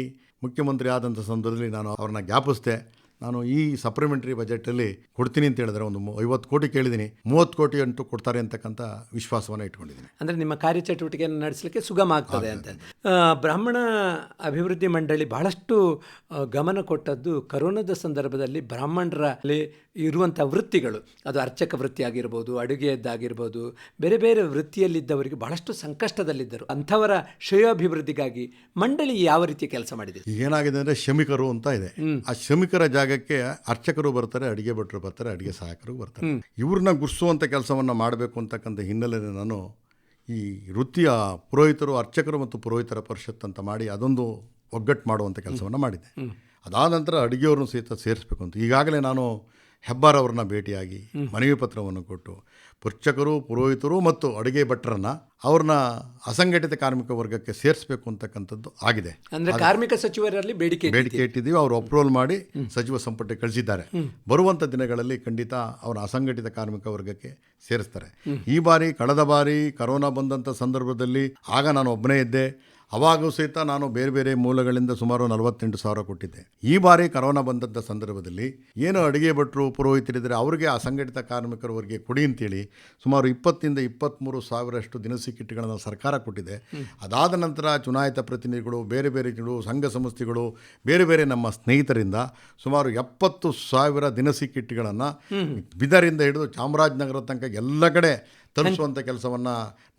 ಮುಖ್ಯಮಂತ್ರಿ ಆದಂಥ ಸಂದರ್ಭದಲ್ಲಿ ನಾನು ಅವ್ರನ್ನ ಜ್ಞಾಪಿಸಿದೆ. ನಾನು ಈ ಸಪ್ಲಿಮೆಂಟರಿ ಬಜೆಟಲ್ಲಿ ಕೊಡ್ತೀನಿ ಅಂತ ಹೇಳಿದ್ರೆ ಒಂದು 50 ಕೋಟಿ ಕೇಳಿದ್ದೀನಿ, 30 ಕೋಟಿ ಅಂತೂ ಕೊಡ್ತಾರೆ ಅಂತಕ್ಕಂಥ ವಿಶ್ವಾಸವನ್ನು ಇಟ್ಕೊಂಡಿದ್ದೀನಿ. ಅಂದರೆ ನಿಮ್ಮ ಕಾರ್ಯಚಟುವಟಿಕೆಯನ್ನು ನಡೆಸಲಿಕ್ಕೆ ಸುಗಮ ಆಗ್ತದೆ ಅಂತ. ಬ್ರಾಹ್ಮಣ ಅಭಿವೃದ್ಧಿ ಮಂಡಳಿ ಬಹಳಷ್ಟು ಗಮನ ಕೊಟ್ಟದ್ದು ಕರೋನಾದ ಸಂದರ್ಭದಲ್ಲಿ ಬ್ರಾಹ್ಮಣರಲ್ಲಿ ಇರುವಂಥ ವೃತ್ತಿಗಳು, ಅದು ಅರ್ಚಕ ವೃತ್ತಿ ಆಗಿರ್ಬೋದು, ಅಡುಗೆಯದ್ದಾಗಿರ್ಬೋದು, ಬೇರೆ ಬೇರೆ ವೃತ್ತಿಯಲ್ಲಿದ್ದವರಿಗೆ ಬಹಳಷ್ಟು ಸಂಕಷ್ಟದಲ್ಲಿದ್ದರು. ಅಂಥವರ ಶ್ರೇಯೋಭಿವೃದ್ಧಿಗಾಗಿ ಮಂಡಳಿ ಯಾವ ರೀತಿ ಕೆಲಸ ಮಾಡಿದೆ? ಏನಾಗಿದೆ ಅಂದರೆ ಶ್ರಮಿಕರು ಅಂತ ಇದೆ. ಆ ಶ್ರಮಿಕರ ಜಾಗಕ್ಕೆ ಅರ್ಚಕರು ಬರ್ತಾರೆ, ಅಡಿಗೆ ಭಟ್ರು ಬರ್ತಾರೆ, ಅಡಿಗೆ ಸಹಾಯಕರು ಬರ್ತಾರೆ. ಇವ್ರನ್ನ ಗುರ್ಸುವಂಥ ಕೆಲಸವನ್ನು ಮಾಡಬೇಕು ಅಂತಕ್ಕಂಥ ಹಿನ್ನೆಲೆಯಲ್ಲಿ ನಾನು ಈ ವೃತ್ತಿಯ ಪುರೋಹಿತರು, ಅರ್ಚಕರು ಮತ್ತು ಪುರೋಹಿತರ ಪರಿಷತ್ ಅಂತ ಮಾಡಿ ಅದೊಂದು ಒಗ್ಗಟ್ಟು ಮಾಡುವಂಥ ಕೆಲಸವನ್ನು ಮಾಡಿದ್ದೆ. ಅದಾದ ನಂತರ ಅಡುಗೆಯವ್ರನ್ನೂ ಸಹಿತ ಸೇರಿಸಬೇಕು ಅಂತ ಈಗಾಗಲೇ ನಾನು ಹೆಬ್ಬಾರ್ ಅವ್ರನ್ನ ಭೇಟಿಯಾಗಿ ಮನವಿ ಪತ್ರವನ್ನು ಕೊಟ್ಟು ಅರ್ಚಕರು, ಪುರೋಹಿತರು ಮತ್ತು ಅಡುಗೆ ಭಟ್ರನ್ನ ಅವ್ರನ್ನ ಅಸಂಘಟಿತ ಕಾರ್ಮಿಕ ವರ್ಗಕ್ಕೆ ಸೇರಿಸಬೇಕು ಅಂತಕ್ಕಂಥದ್ದು ಆಗಿದೆ. ಅಂದರೆ ಕಾರ್ಮಿಕ ಸಚಿವರಲ್ಲಿ ಬೇಡಿಕೆ ಇಟ್ಟಿದ್ದೀವಿ. ಅವರು ಅಪ್ರೂವಲ್ ಮಾಡಿ ಸಚಿವ ಸಂಪುಟಕ್ಕೆ ಕಳಿಸಿದ್ದಾರೆ. ಬರುವಂಥ ದಿನಗಳಲ್ಲಿ ಖಂಡಿತ ಅವರ ಅಸಂಘಟಿತ ಕಾರ್ಮಿಕ ವರ್ಗಕ್ಕೆ ಸೇರಿಸ್ತಾರೆ. ಈ ಬಾರಿ ಕಳೆದ ಬಾರಿ ಕರೋನಾ ಬಂದಂಥ ಸಂದರ್ಭದಲ್ಲಿ ಆಗ ನಾನು ಒಬ್ಬನೇ ಇದ್ದೆ. ಅವಾಗೂ ಸಹಿತ ನಾನು ಬೇರೆ ಬೇರೆ ಮೂಲಗಳಿಂದ ಸುಮಾರು 48,000 ಕೊಟ್ಟಿದ್ದೆ. ಈ ಬಾರಿ ಕರೋನಾ ಬಂದಂಥ ಸಂದರ್ಭದಲ್ಲಿ ಏನು ಅಡುಗೆ ಭಟ್ರು, ಪುರೋಹಿತರಿದ್ದರೆ ಅವರಿಗೆ ಅಸಂಘಟಿತ ಕಾರ್ಮಿಕರವರಿಗೆ ಕೊಡಿ ಅಂತೇಳಿ ಸುಮಾರು 20,000 ರಿಂದ 23,000 ದಿನಸಿ ಕಿಟ್ಗಳನ್ನು ಸರ್ಕಾರ ಕೊಟ್ಟಿದೆ. ಅದಾದ ನಂತರ ಚುನಾಯಿತ ಪ್ರತಿನಿಧಿಗಳು, ಬೇರೆ ಬೇರೆ ಸಂಘ ಸಂಸ್ಥೆಗಳು, ಬೇರೆ ಬೇರೆ ನಮ್ಮ ಸ್ನೇಹಿತರಿಂದ ಸುಮಾರು 70,000 ದಿನಸಿ ಕಿಟ್ಗಳನ್ನು ಬೀದರಿಂದ ಹಿಡಿದು ಚಾಮರಾಜನಗರ ತನಕ ಎಲ್ಲ ಕಡೆ ತಲುಪಿಸುವಂಥ ಕೆಲಸವನ್ನು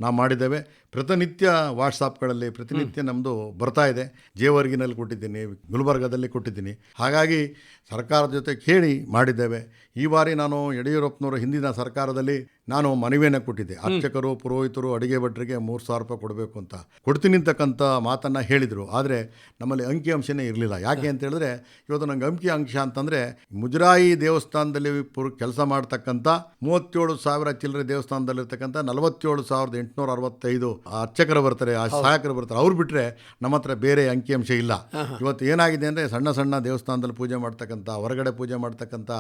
ನಾವು ಮಾಡಿದ್ದೇವೆ. ಪ್ರತಿನಿತ್ಯ ವಾಟ್ಸಾಪ್ಗಳಲ್ಲಿ ಪ್ರತಿನಿತ್ಯ ನಮ್ಮದು ಬರ್ತಾ ಇದೆ. ಜೇವರ್ಗಿನಲ್ಲಿ ಕೊಟ್ಟಿದ್ದೀನಿ, ಗುಲ್ಬರ್ಗಾದಲ್ಲಿ ಕೊಟ್ಟಿದ್ದೀನಿ. ಹಾಗಾಗಿ ಸರ್ಕಾರದ ಜೊತೆ ಕೇಳಿ ಮಾಡಿದ್ದೇವೆ. ಈ ಬಾರಿ ನಾನು ಯಡಿಯೂರಪ್ಪನವರ ಹಿಂದಿನ ಸರ್ಕಾರದಲ್ಲಿ ನಾನು ಮನವಿಯನ್ನು ಕೊಟ್ಟಿದ್ದೆ. ಅರ್ಚಕರು, ಪುರೋಹಿತರು, ಅಡುಗೆ ಭಟ್ರಿಗೆ 3,000 ರೂಪಾಯಿ ಕೊಡಬೇಕು ಅಂತ ಕೊಡ್ತೀನಿ ಅಂತಕ್ಕಂಥ ಮಾತನ್ನು ಹೇಳಿದರು. ಆದರೆ ನಮ್ಮಲ್ಲಿ ಅಂಕಿಅಂಶನೇ ಇರಲಿಲ್ಲ. ಯಾಕೆ ಅಂತ ಹೇಳಿದ್ರೆ ಇವತ್ತು ನಂಗೆ ಅಂಕಿಅಂಶ ಅಂತಂದರೆ ಮುಜರಾಯಿ ದೇವಸ್ಥಾನದಲ್ಲಿ ಕೆಲಸ ಮಾಡ್ತಕ್ಕಂಥ 37,000 ಚಿಲ್ಲರೆ ದೇವಸ್ಥಾನದಲ್ಲಿರ್ತಕ್ಕಂಥ 47,865 ಅರ್ಚಕರು ಬರ್ತಾರೆ, ಆ ಸಹಾಯಕರು ಬರ್ತಾರೆ. ಅವ್ರು ಬಿಟ್ಟರೆ ನಮ್ಮ ಹತ್ರ ಬೇರೆ ಅಂಕಿಅಂಶ ಇಲ್ಲ. ಇವತ್ತು ಏನಾಗಿದೆ ಅಂದರೆ ಸಣ್ಣ ಸಣ್ಣ ದೇವಸ್ಥಾನದಲ್ಲಿ ಪೂಜೆ ಮಾಡ್ತಕ್ಕಂಥ, ಹೊರಗಡೆ ಪೂಜೆ ಮಾಡ್ತಕ್ಕಂಥ,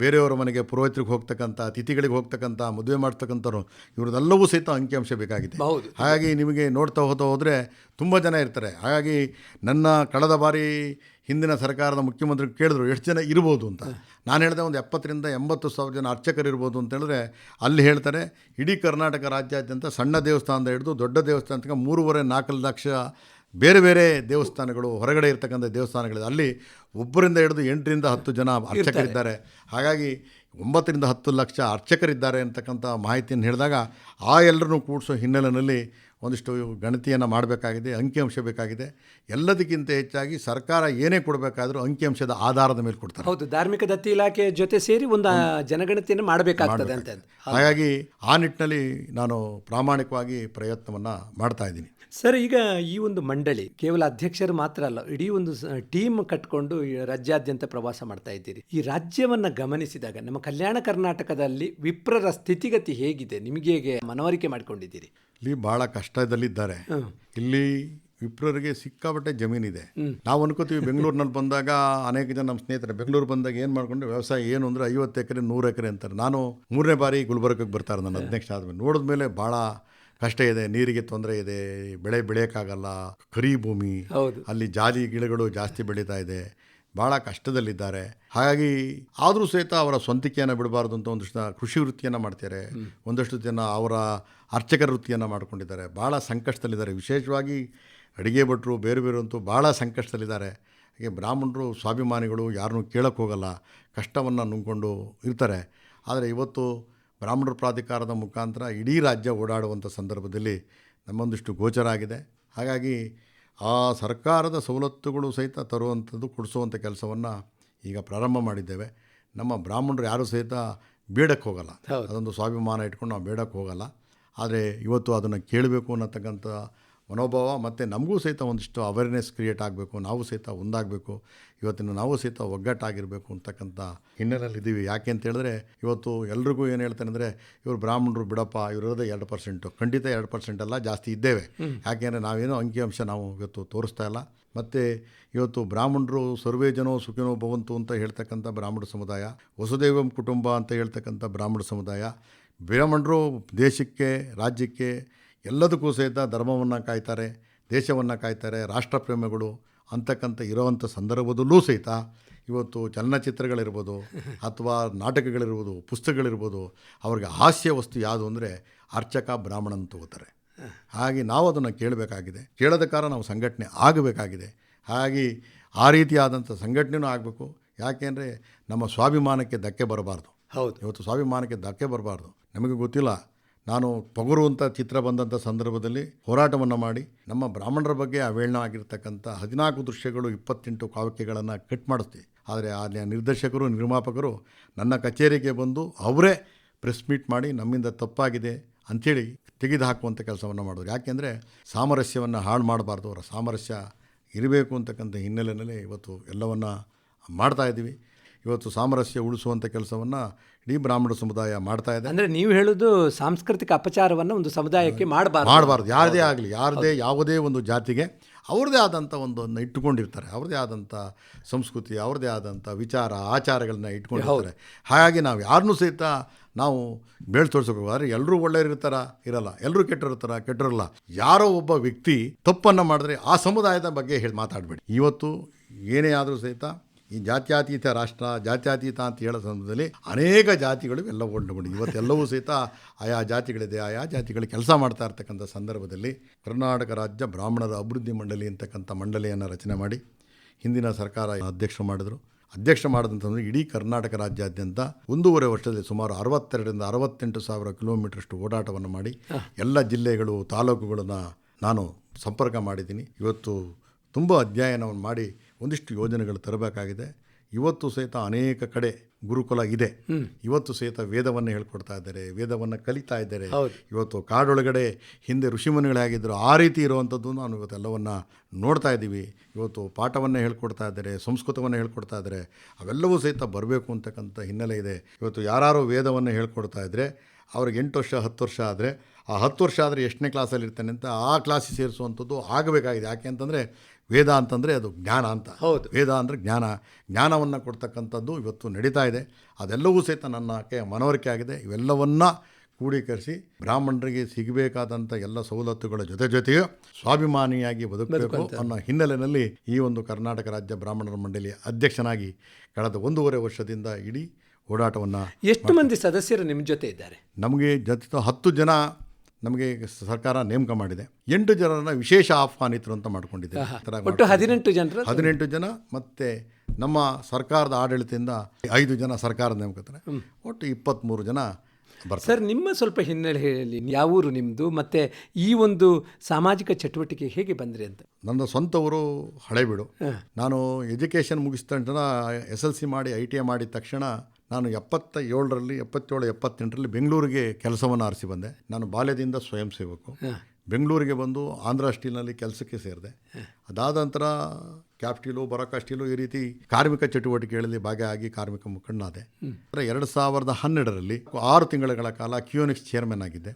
ಬೇರೆಯವರ ಮನೆಗೆ ಪುರೋಹಿತರಿಗೆ ಹೋಗ್ತಕ್ಕಂಥ, ತಿಥಿಗಳಿಗೆ ಹೋಗ್ತಕ್ಕಂಥ, ಮದುವೆ ಮಾಡ್ತಕ್ಕಂಥವ್ರು ಇವ್ರದ್ದೆಲ್ಲವೂ ಸಹಿತ ಅಂಕಿಅಂಶ ಬೇಕಾಗಿದೆ. ಹಾಗಾಗಿ ನಿಮಗೆ ನೋಡ್ತಾ ಹೋದರೆ ತುಂಬ ಜನ ಇರ್ತಾರೆ. ಹಾಗಾಗಿ ನನ್ನ ಕಳೆದ ಬಾರಿ ಹಿಂದಿನ ಸರ್ಕಾರದ ಮುಖ್ಯಮಂತ್ರಿ ಕೇಳಿದ್ರು ಎಷ್ಟು ಜನ ಇರ್ಬೋದು ಅಂತ. ನಾನು ಹೇಳಿದೆ ಒಂದು 70,000 ರಿಂದ 80,000 ಜನ ಅರ್ಚಕರು ಇರ್ಬೋದು ಅಂತ ಹೇಳಿದ್ರೆ ಅಲ್ಲಿ ಹೇಳ್ತಾರೆ ಇಡೀ ಕರ್ನಾಟಕ ರಾಜ್ಯಾದ್ಯಂತ ಸಣ್ಣ ದೇವಸ್ಥಾನದ ಹಿಡಿದು ದೊಡ್ಡ ದೇವಸ್ಥಾನ ತನಕ 3.5-4 ಲಕ್ಷ ಬೇರೆ ಬೇರೆ ದೇವಸ್ಥಾನಗಳು, ಹೊರಗಡೆ ಇರ್ತಕ್ಕಂಥ ದೇವಸ್ಥಾನಗಳಿದೆ. ಅಲ್ಲಿ 1 ರಿಂದ ಹಿಡಿದು 8 ರಿಂದ 10 ಜನ ಅರ್ಚಕರಿದ್ದಾರೆ. ಹಾಗಾಗಿ 9 ರಿಂದ 10 ಲಕ್ಷ ಅರ್ಚಕರಿದ್ದಾರೆ ಅಂತಕ್ಕಂಥ ಮಾಹಿತಿಯನ್ನು ಹೇಳಿದಾಗ ಆ ಎಲ್ಲರನ್ನೂ ಕೂಡಿಸೋ ಹಿನ್ನೆಲೆಯಲ್ಲಿ ಒಂದಿಷ್ಟು ಗಣತಿಯನ್ನು ಮಾಡಬೇಕಾಗಿದೆ, ಅಂಕಿಅಂಶ ಬೇಕಾಗಿದೆ. ಎಲ್ಲದಕ್ಕಿಂತ ಹೆಚ್ಚಾಗಿ ಸರ್ಕಾರ ಏನೇ ಕೊಡಬೇಕಾದ್ರೂ ಅಂಕಿಅಂಶದ ಆಧಾರದ ಮೇಲೆ ಕೊಡ್ತಾರೆ. ಹೌದು, ಧಾರ್ಮಿಕ ದತ್ತಿ ಇಲಾಖೆ ಜೊತೆ ಸೇರಿ ಒಂದು ಜನಗಣತಿಯನ್ನು ಮಾಡಬೇಕಾಗ್ತದೆ ಅಂತ. ಹಾಗಾಗಿ ಆ ನಿಟ್ಟಿನಲ್ಲಿ ನಾನು ಪ್ರಾಮಾಣಿಕವಾಗಿ ಪ್ರಯತ್ನವನ್ನು ಮಾಡ್ತಾ ಇದ್ದೀನಿ. ಸರ್, ಈಗ ಈ ಒಂದು ಮಂಡಳಿ ಕೇವಲ ಅಧ್ಯಕ್ಷರು ಮಾತ್ರ ಅಲ್ಲ, ಇಡೀ ಒಂದು ಟೀಮ್ ಕಟ್ಕೊಂಡು ರಾಜ್ಯಾದ್ಯಂತ ಪ್ರವಾಸ ಮಾಡ್ತಾ ಇದ್ದೀರಿ. ಈ ರಾಜ್ಯವನ್ನು ಗಮನಿಸಿದಾಗ ನಮ್ಮ ಕಲ್ಯಾಣ ಕರ್ನಾಟಕದಲ್ಲಿ ವಿಪ್ರರ ಸ್ಥಿತಿಗತಿ ಹೇಗಿದೆ, ನಿಮಗೆ ಹೇಗೆ ಮನವರಿಕೆ ಮಾಡಿಕೊಂಡಿದ್ದೀರಿ? ಇಲ್ಲಿ ಬಹಳ ಕಷ್ಟದಲ್ಲಿದ್ದಾರೆ. ಇಲ್ಲಿ ವಿಪ್ರರಿಗೆ ಸಿಕ್ಕಾಪಟ್ಟೆ ಜಮೀನಿದೆ. ನಾವು ಅನ್ಕೋತೀವಿ ಬೆಂಗಳೂರಿನಲ್ಲಿ ಬಂದಾಗ ಅನೇಕ ಜನ ನಮ್ಮ ಸ್ನೇಹಿತರೆ ಬೆಂಗಳೂರು ಬಂದಾಗ ಏನು ಮಾಡ್ಕೊಂಡು ವ್ಯವಸಾಯ ಏನು ಅಂದರೆ 50 ಎಕರೆ 100 ಎಕರೆ ಅಂತಾರೆ. ನಾನು 3ನೇ ಬಾರಿ ಗುಲ್ಬರ್ಗಕ್ಕೆ ಬರ್ತಾರೆ ನನ್ನ ಅಧ್ಯಕ್ಷ ಆದಮೇಲೆ. ನೋಡಿದ್ಮೇಲೆ ಭಾಳ ಕಷ್ಟ ಇದೆ, ನೀರಿಗೆ ತೊಂದರೆ ಇದೆ, ಬೆಳೆ ಬೆಳೆಯೋಕ್ಕಾಗಲ್ಲ, ಕರಿ ಭೂಮಿ, ಅಲ್ಲಿ ಜಾಲಿ ಗಿಡಗಳು ಜಾಸ್ತಿ ಬೆಳೀತಾ ಇದೆ, ಭಾಳ ಕಷ್ಟದಲ್ಲಿದ್ದಾರೆ. ಹಾಗಾಗಿ ಆದರೂ ಸಹಿತ ಅವರ ಸ್ವಂತಿಕೆಯನ್ನು ಬಿಡಬಾರ್ದು ಅಂತ ಒಂದಷ್ಟು ಕೃಷಿ ವೃತ್ತಿಯನ್ನು ಮಾಡ್ತಾರೆ, ಒಂದಷ್ಟು ಜನ ಅವರ ಅರ್ಚಕರ ವೃತ್ತಿಯನ್ನು ಮಾಡ್ಕೊಂಡಿದ್ದಾರೆ, ಭಾಳ ಸಂಕಷ್ಟದಲ್ಲಿದ್ದಾರೆ. ವಿಶೇಷವಾಗಿ ಅಡಿಗೆ ಭಟ್ರು ಬೇರೆ ಬೇರೆ ಅಂತೂ ಭಾಳ ಸಂಕಷ್ಟದಲ್ಲಿದ್ದಾರೆ. ಹಾಗೆ ಬ್ರಾಹ್ಮಣರು ಸ್ವಾಭಿಮಾನಿಗಳು, ಯಾರನ್ನೂ ಕೇಳೋಕ್ಕೆ ಹೋಗಲ್ಲ, ಕಷ್ಟವನ್ನು ನುಂಗ್ಕೊಂಡು ಇರ್ತಾರೆ. ಆದರೆ ಇವತ್ತು ಬ್ರಾಹ್ಮಣರ ಪ್ರಾಧಿಕಾರದ ಮುಖಾಂತರ ಇಡೀ ರಾಜ್ಯ ಓಡಾಡುವಂಥ ಸಂದರ್ಭದಲ್ಲಿ ನಮ್ಮೊಂದಿಷ್ಟು ಗೋಚರ ಆಗಿದೆ. ಹಾಗಾಗಿ ಆ ಸರ್ಕಾರದ ಸವಲತ್ತುಗಳು ಸಹಿತ ತರುವಂಥದ್ದು, ಕೊಡಿಸುವಂಥ ಕೆಲಸವನ್ನು ಈಗ ಪ್ರಾರಂಭ ಮಾಡಿದ್ದೇವೆ. ನಮ್ಮ ಬ್ರಾಹ್ಮಣರು ಯಾರೂ ಸಹಿತ ಬೇಡಕ್ಕೆ ಹೋಗಲ್ಲ, ಅದೊಂದು ಸ್ವಾಭಿಮಾನ ಇಟ್ಕೊಂಡು ನಾವು ಬೇಡಕ್ಕೆ ಹೋಗಲ್ಲ. ಆದರೆ ಇವತ್ತು ಅದನ್ನು ಕೇಳಬೇಕು ಅನ್ನತಕ್ಕಂಥ ಮನೋಭಾವ ಮತ್ತು ನಮಗೂ ಸಹಿತ ಒಂದಿಷ್ಟು ಅವೇರ್ನೆಸ್ ಕ್ರಿಯೇಟ್ ಆಗಬೇಕು, ನಾವು ಸಹಿತ ಒಂದಾಗಬೇಕು, ಇವತ್ತಿನ ನಾವು ಸಹಿತ ಒಗ್ಗಟ್ಟಾಗಿರಬೇಕು ಅಂತಕ್ಕಂಥ ಹಿನ್ನೆಲೆಯಲ್ಲಿದ್ದೀವಿ. ಯಾಕೆ ಅಂತ ಹೇಳಿದ್ರೆ ಇವತ್ತು ಎಲ್ರಿಗೂ ಏನು ಹೇಳ್ತಾನೆ ಅಂದರೆ, ಇವರು ಬ್ರಾಹ್ಮಣರು ಬಿಡಪ್ಪ, ಇವರದೇ 2%, ಖಂಡಿತ 2% ಅಲ್ಲ, ಜಾಸ್ತಿ ಇದ್ದೇವೆ. ಯಾಕೆಂದರೆ ನಾವೇನೋ ಅಂಕಿಅಂಶ ನಾವು ಇವತ್ತು ತೋರಿಸ್ತಾ ಇಲ್ಲ. ಮತ್ತು ಇವತ್ತು ಬ್ರಾಹ್ಮಣರು ಸರ್ವೇ ಜನೋ ಸುಖಿನೋ ಭವಂತು ಅಂತ ಹೇಳ್ತಕ್ಕಂಥ ಬ್ರಾಹ್ಮಣ ಸಮುದಾಯ, ವಸುದೈವಂ ಕುಟುಂಬ ಅಂತ ಹೇಳ್ತಕ್ಕಂಥ ಬ್ರಾಹ್ಮಣ ಸಮುದಾಯ, ಬ್ರಾಹ್ಮಣರು ದೇಶಕ್ಕೆ, ರಾಜ್ಯಕ್ಕೆ ಎಲ್ಲದಕ್ಕೂ ಸಹಿತ ಧರ್ಮವನ್ನು ಕಾಯ್ತಾರೆ, ದೇಶವನ್ನು ಕಾಯ್ತಾರೆ, ರಾಷ್ಟ್ರಪ್ರೇಮಿಗಳು ಅಂತಕ್ಕಂಥ ಇರೋವಂಥ ಸಂದರ್ಭದಲ್ಲೂ ಸಹಿತ ಇವತ್ತು ಚಲನಚಿತ್ರಗಳಿರ್ಬೋದು ಅಥವಾ ನಾಟಕಗಳಿರ್ಬೋದು, ಪುಸ್ತಕಗಳಿರ್ಬೋದು, ಅವ್ರಿಗೆ ಹಾಸ್ಯ ವಸ್ತು ಯಾವುದು ಅಂದರೆ ಅರ್ಚಕ ಬ್ರಾಹ್ಮಣನ ತಗೋತಾರೆ. ಹಾಗೆ ನಾವು ಅದನ್ನು ಕೇಳಬೇಕಾಗಿದೆ, ಕೇಳದ ಕಾರಣ ನಾವು ಸಂಘಟನೆ ಆಗಬೇಕಾಗಿದೆ. ಹಾಗೆ ಆ ರೀತಿಯಾದಂಥ ಸಂಘಟನೆಯೂ ಆಗಬೇಕು. ಯಾಕೆಂದರೆ ನಮ್ಮ ಸ್ವಾಭಿಮಾನಕ್ಕೆ ಧಕ್ಕೆ ಬರಬಾರ್ದು. ಇವತ್ತು ಸ್ವಾಭಿಮಾನಕ್ಕೆ ಧಕ್ಕೆ ಬರಬಾರ್ದು. ನಮಗೆ ಗೊತ್ತಿಲ್ಲ, ನಾನು ಪಗುರು ಅಂತ ಚಿತ್ರ ಬಂದಂಥ ಸಂದರ್ಭದಲ್ಲಿ ಹೋರಾಟವನ್ನು ಮಾಡಿ ನಮ್ಮ ಬ್ರಾಹ್ಮಣರ ಬಗ್ಗೆ ಅವೇಳನ ಆಗಿರ್ತಕ್ಕಂಥ 14 ದೃಶ್ಯಗಳು 28 ಕಾವ್ಯಗಳನ್ನು ಕಟ್ ಮಾಡಿಸ್ತೀವಿ. ಆದರೆ ಆ ನಿರ್ದೇಶಕರು, ನಿರ್ಮಾಪಕರು ನನ್ನ ಕಚೇರಿಗೆ ಬಂದು ಅವರೇ ಪ್ರೆಸ್ ಮೀಟ್ ಮಾಡಿ ನಮ್ಮಿಂದ ತಪ್ಪಾಗಿದೆ ಅಂಥೇಳಿ ತೆಗೆದು ಹಾಕುವಂಥ ಕೆಲಸವನ್ನು ಮಾಡೋರು. ಯಾಕೆಂದರೆ ಸಾಮರಸ್ಯವನ್ನು ಹಾಳು ಮಾಡಬಾರ್ದು, ಅವರ ಸಾಮರಸ್ಯ ಇರಬೇಕು ಅಂತಕ್ಕಂಥ ಹಿನ್ನೆಲೆಯಲ್ಲಿ ಇವತ್ತು ಎಲ್ಲವನ್ನು ಮಾಡ್ತಾಯಿದ್ದೀವಿ. ಇವತ್ತು ಸಾಮರಸ್ಯ ಉಳಿಸುವಂಥ ಕೆಲಸವನ್ನು ಇಡೀ ಬ್ರಾಹ್ಮಣ ಸಮುದಾಯ ಮಾಡ್ತಾ ಇದೆ. ಅಂದರೆ ನೀವು ಹೇಳೋದು ಸಾಂಸ್ಕೃತಿಕ ಅಪಚಾರವನ್ನು ಒಂದು ಸಮುದಾಯಕ್ಕೆ ಮಾಡಬಾರ್ದು. ಯಾರದೇ ಆಗಲಿ, ಯಾವುದೇ ಒಂದು ಜಾತಿಗೆ ಅವ್ರದ್ದೇ ಆದಂಥ ಒಂದನ್ನು ಇಟ್ಟುಕೊಂಡಿರ್ತಾರೆ, ಅವ್ರದ್ದೇ ಆದಂಥ ಸಂಸ್ಕೃತಿ, ಅವ್ರದ್ದೇ ಆದಂಥ ವಿಚಾರ ಆಚಾರಗಳನ್ನ ಇಟ್ಕೊಂಡಿರ್ತಾರೆ. ಹಾಗಾಗಿ ನಾವು ಯಾರನ್ನೂ ಸಹಿತ ನಾವು ಬೇಳೆ ತೋರಿಸೋಕೆ ಆದರೆ ಎಲ್ಲರೂ ಒಳ್ಳೆಯರಿರ್ತಾರ ಇರಲ್ಲ, ಎಲ್ಲರೂ ಕೆಟ್ಟರಿರಲ್ಲ. ಯಾರೋ ಒಬ್ಬ ವ್ಯಕ್ತಿ ತಪ್ಪನ್ನು ಮಾಡಿದ್ರೆ ಆ ಸಮುದಾಯದ ಬಗ್ಗೆ ಮಾತಾಡಬೇಡಿ. ಇವತ್ತು ಏನೇ ಆದರೂ ಸಹಿತ ಈ ಜಾತ್ಯತೀತ ರಾಷ್ಟ್ರ, ಜಾತ್ಯತೀತ ಅಂತ ಹೇಳೋ ಸಂದರ್ಭದಲ್ಲಿ ಅನೇಕ ಜಾತಿಗಳು ಎಲ್ಲ ಒಡ್ಡಬಡಿ ಇವತ್ತೆಲ್ಲವೂ ಸಹಿತ ಆಯಾ ಜಾತಿಗಳಿದೆ, ಆಯಾ ಜಾತಿಗಳು ಕೆಲಸ ಮಾಡ್ತಾ ಇರ್ತಕ್ಕಂಥ ಸಂದರ್ಭದಲ್ಲಿ ಕರ್ನಾಟಕ ರಾಜ್ಯ ಬ್ರಾಹ್ಮಣರ ಅಭಿವೃದ್ಧಿ ಮಂಡಳಿ ಅಂತಕ್ಕಂಥ ಮಂಡಳಿಯನ್ನು ರಚನೆ ಮಾಡಿ ಹಿಂದಿನ ಸರ್ಕಾರ ಅಧ್ಯಕ್ಷ ಮಾಡಿದಂತಂದರೆ ಇಡೀ ಕರ್ನಾಟಕ ರಾಜ್ಯಾದ್ಯಂತ 1.5 ವರ್ಷದಲ್ಲಿ ಸುಮಾರು 62ರಿಂದ 68 ಸಾವಿರ ಕಿಲೋಮೀಟರ್ಷ್ಟು ಓಡಾಟವನ್ನು ಮಾಡಿ ಎಲ್ಲ ಜಿಲ್ಲೆಗಳು, ತಾಲೂಕುಗಳನ್ನು ನಾನು ಸಂಪರ್ಕ ಮಾಡಿದ್ದೀನಿ. ಇವತ್ತು ತುಂಬ ಅಧ್ಯಯನವನ್ನು ಮಾಡಿ ಒಂದಿಷ್ಟು ಯೋಜನೆಗಳು ತರಬೇಕಾಗಿದೆ. ಇವತ್ತು ಸಹಿತ ಅನೇಕ ಕಡೆ ಗುರುಕುಲ ಇದೆ, ಇವತ್ತು ಸಹಿತ ವೇದವನ್ನು ಹೇಳ್ಕೊಡ್ತಾ ಇದ್ದಾರೆ, ವೇದವನ್ನು ಕಲಿತಾ ಇದ್ದಾರೆ. ಇವತ್ತು ಕಾಡೊಳಗಡೆ ಹಿಂದೆ ಋಷಿಮುನಿಗಳಾಗಿದ್ದರು, ಆ ರೀತಿ ಇರುವಂಥದ್ದು ನಾನು ಇವತ್ತೆಲ್ಲವನ್ನು ನೋಡ್ತಾ ಇದ್ದೀವಿ. ಇವತ್ತು ಪಾಠವನ್ನು ಹೇಳ್ಕೊಡ್ತಾ ಇದ್ದಾರೆ, ಸಂಸ್ಕೃತವನ್ನು ಹೇಳ್ಕೊಡ್ತಾ ಇದ್ದಾರೆ, ಅವೆಲ್ಲವೂ ಸಹಿತ ಬರಬೇಕು ಅಂತಕ್ಕಂಥ ಹಿನ್ನೆಲೆ ಇದೆ. ಇವತ್ತು ಯಾರು ವೇದವನ್ನು ಹೇಳ್ಕೊಡ್ತಾ ಇದ್ದರೆ ಅವ್ರಿಗೆ 8 ವರ್ಷ 10 ವರ್ಷ ಆದರೆ ಆ 10 ವರ್ಷ ಆದರೆ ಎಷ್ಟನೇ ಕ್ಲಾಸಲ್ಲಿ ಇರ್ತಾನೆ ಅಂತ ಆ ಕ್ಲಾಸಿಗೆ ಸೇರಿಸುವಂಥದ್ದು ಆಗಬೇಕಾಗಿದೆ. ಯಾಕೆ ಅಂತಂದರೆ ವೇದ ಅಂತಂದರೆ ಅದು ಜ್ಞಾನ ಅಂತ. ವೇದ ಅಂದರೆ ಜ್ಞಾನವನ್ನು ಕೊಡ್ತಕ್ಕಂಥದ್ದು ಇವತ್ತು ನಡೀತಾ ಇದೆ. ಅದೆಲ್ಲವೂ ಸಹಿತ ನನ್ನ ಮನವರಿಕೆ ಆಗಿದೆ. ಇವೆಲ್ಲವನ್ನು ಕೂಡೀಕರಿಸಿ ಬ್ರಾಹ್ಮಣರಿಗೆ ಸಿಗಬೇಕಾದಂಥ ಎಲ್ಲ ಸವಲತ್ತುಗಳ ಜೊತೆಗೆ ಸ್ವಾಭಿಮಾನಿಯಾಗಿ ಬದುಕಬೇಕು ಅನ್ನೋ ಹಿನ್ನೆಲೆಯಲ್ಲಿ ಈ ಒಂದು ಕರ್ನಾಟಕ ರಾಜ್ಯ ಬ್ರಾಹ್ಮಣರ ಮಂಡಳಿಯ ಅಧ್ಯಕ್ಷನಾಗಿ ಕಳೆದ 1.5 ವರ್ಷದಿಂದ ಇಡೀ ಓಡಾಟವನ್ನು. ಎಷ್ಟು ಮಂದಿ ಸದಸ್ಯರು ನಿಮ್ಮ ಜೊತೆ ಇದ್ದಾರೆ? ನಮಗೆ ಜೊತೆ 10 ಜನ ನಮಗೆ ಸರ್ಕಾರ ನೇಮಕ ಮಾಡಿದೆ. 8 ಜನರನ್ನ ವಿಶೇಷ ಆಹ್ವಾನಿತರು ಅಂತ ಮಾಡ್ಕೊಂಡಿದೆ. 18 ಜನ ಮತ್ತು ನಮ್ಮ ಸರ್ಕಾರದ ಆಡಳಿತದಿಂದ 5 ಜನ ಸರ್ಕಾರದ ನೇಮಕತಾರೆ. ಒಟ್ಟು 23 ಜನ ಸರ್, ನಿಮ್ಮ ಸ್ವಲ್ಪ ಹಿನ್ನೆಲೆ ಹೇಳಿ. ಯಾವ ಊರು ನಿಮ್ಮದು, ಮತ್ತು ಈ ಒಂದು ಸಾಮಾಜಿಕ ಚಟುವಟಿಕೆ ಹೇಗೆ ಬಂದ್ರಿ ಅಂತ? ನನ್ನ ಸ್ವಂತ ಊರು ಹಳೇಬೀಡು. ನಾನು ಎಜುಕೇಷನ್ ಮುಗಿಸಿದ ತಕ್ಷಣ SLC ಮಾಡಿ ITI ಮಾಡಿದ ತಕ್ಷಣ ನಾನು 77 ಬೆಂಗಳೂರಿಗೆ ಕೆಲಸವನ್ನು ಆರಿಸಿ ಬಂದೆ. ನಾನು ಬಾಲ್ಯದಿಂದ ಸ್ವಯಂ ಸೇವಕು. ಬೆಂಗಳೂರಿಗೆ ಬಂದು ಆಂಧ್ರ ಸ್ಟೀಲ್ನಲ್ಲಿ ಕೆಲಸಕ್ಕೆ ಸೇರಿದೆ. ಅದಾದ ನಂತರ ಕ್ಯಾಪ್ ಸ್ಟೀಲು, ಬರೋಕಾ ಸ್ಟೀಲು ಈ ರೀತಿ ಕಾರ್ಮಿಕ ಚಟುವಟಿಕೆಗಳಲ್ಲಿ ಭಾಗಿಯಾಗಿ ಕಾರ್ಮಿಕ ಮುಖಂಡನಾದೆ. 2012ರಲ್ಲಿ 6 ತಿಂಗಳ ಕಾಲ QNX ಚೇರ್ಮನ್ ಆಗಿದ್ದೆ.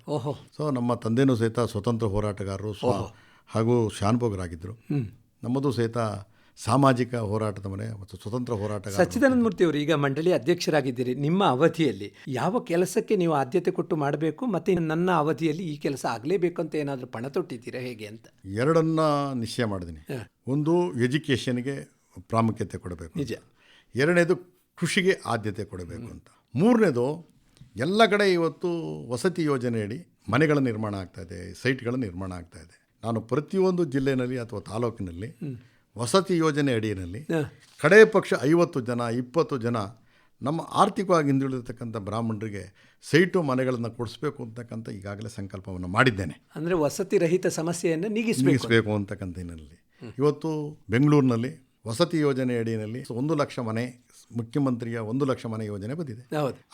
ಸೊ ನಮ್ಮ ತಂದೆನೂ ಸಹಿತ ಸ್ವತಂತ್ರ ಹೋರಾಟಗಾರರು ಹಾಗೂ ಶಾನುಭೋಗರಾಗಿದ್ದರು. ನಮ್ಮದು ಸಹಿತ ಸಾಮಾಜಿಕ ಹೋರಾಟದ ಮನೆ ಮತ್ತು ಸ್ವತಂತ್ರ ಹೋರಾಟಗಾರ. ಸಚ್ಚಿದಾನಂದ ಮೂರ್ತಿ ಅವರು ಈಗ ಮಂಡಳಿ ಅಧ್ಯಕ್ಷರಾಗಿದ್ದೀರಿ. ನಿಮ್ಮ ಅವಧಿಯಲ್ಲಿ ಯಾವ ಕೆಲಸಕ್ಕೆ ನೀವು ಆದ್ಯತೆ ಕೊಟ್ಟು ಮಾಡಬೇಕು, ಮತ್ತು ನನ್ನ ಅವಧಿಯಲ್ಲಿ ಈ ಕೆಲಸ ಆಗಲೇಬೇಕು ಅಂತ ಏನಾದರೂ ಪಣ ತೊಟ್ಟಿದ್ದೀರಾ ಹೇಗೆ ಅಂತ? ಎರಡನ್ನ ನಿಶ್ಚಯ ಮಾಡಿದ್ದೀನಿ. ಒಂದು, ಎಜುಕೇಷನ್ಗೆ ಪ್ರಾಮುಖ್ಯತೆ ಕೊಡಬೇಕು. ನಿಜ. ಎರಡನೇದು, ಕೃಷಿಗೆ ಆದ್ಯತೆ ಕೊಡಬೇಕು ಅಂತ. ಮೂರನೇದು, ಎಲ್ಲ ಕಡೆ ಇವತ್ತು ವಸತಿ ಯೋಜನೆಯಡಿ ಮನೆಗಳ ನಿರ್ಮಾಣ ಆಗ್ತಾಯಿದೆ, ಸೈಟ್ಗಳ ನಿರ್ಮಾಣ ಆಗ್ತಾಯಿದೆ. ನಾನು ಪ್ರತಿಯೊಂದು ಜಿಲ್ಲೆಯಲ್ಲಿ ಅಥವಾ ತಾಲೂಕಿನಲ್ಲಿ ವಸತಿ ಯೋಜನೆ ಅಡಿಯಲ್ಲಿ ಕಡೆ ಪಕ್ಷ 50 ಜನ 20 ಜನ ನಮ್ಮ ಆರ್ಥಿಕವಾಗಿ ಹಿಂದುಳಿದಿರ್ತಕ್ಕಂಥ ಬ್ರಾಹ್ಮಣರಿಗೆ ಸೈಟು ಮನೆಗಳನ್ನು ಕೊಡಿಸ್ಬೇಕು ಅಂತಕ್ಕಂಥ ಈಗಾಗಲೇ ಸಂಕಲ್ಪವನ್ನು ಮಾಡಿದ್ದೇನೆ. ಅಂದರೆ ವಸತಿ ರಹಿತ ಸಮಸ್ಯೆಯನ್ನು ನೀಗಿಸಬೇಕು ಅಂತಕ್ಕಂಥ ಹಿನ್ನೆಲೆಯಲ್ಲಿ ಇವತ್ತು ಬೆಂಗಳೂರಿನಲ್ಲಿ ವಸತಿ ಯೋಜನೆ ಅಡಿಯಲ್ಲಿ 1 ಲಕ್ಷ ಮನೆ, ಮುಖ್ಯಮಂತ್ರಿಯ 1 ಲಕ್ಷ ಮನೆ ಯೋಜನೆ ಬಂದಿದೆ.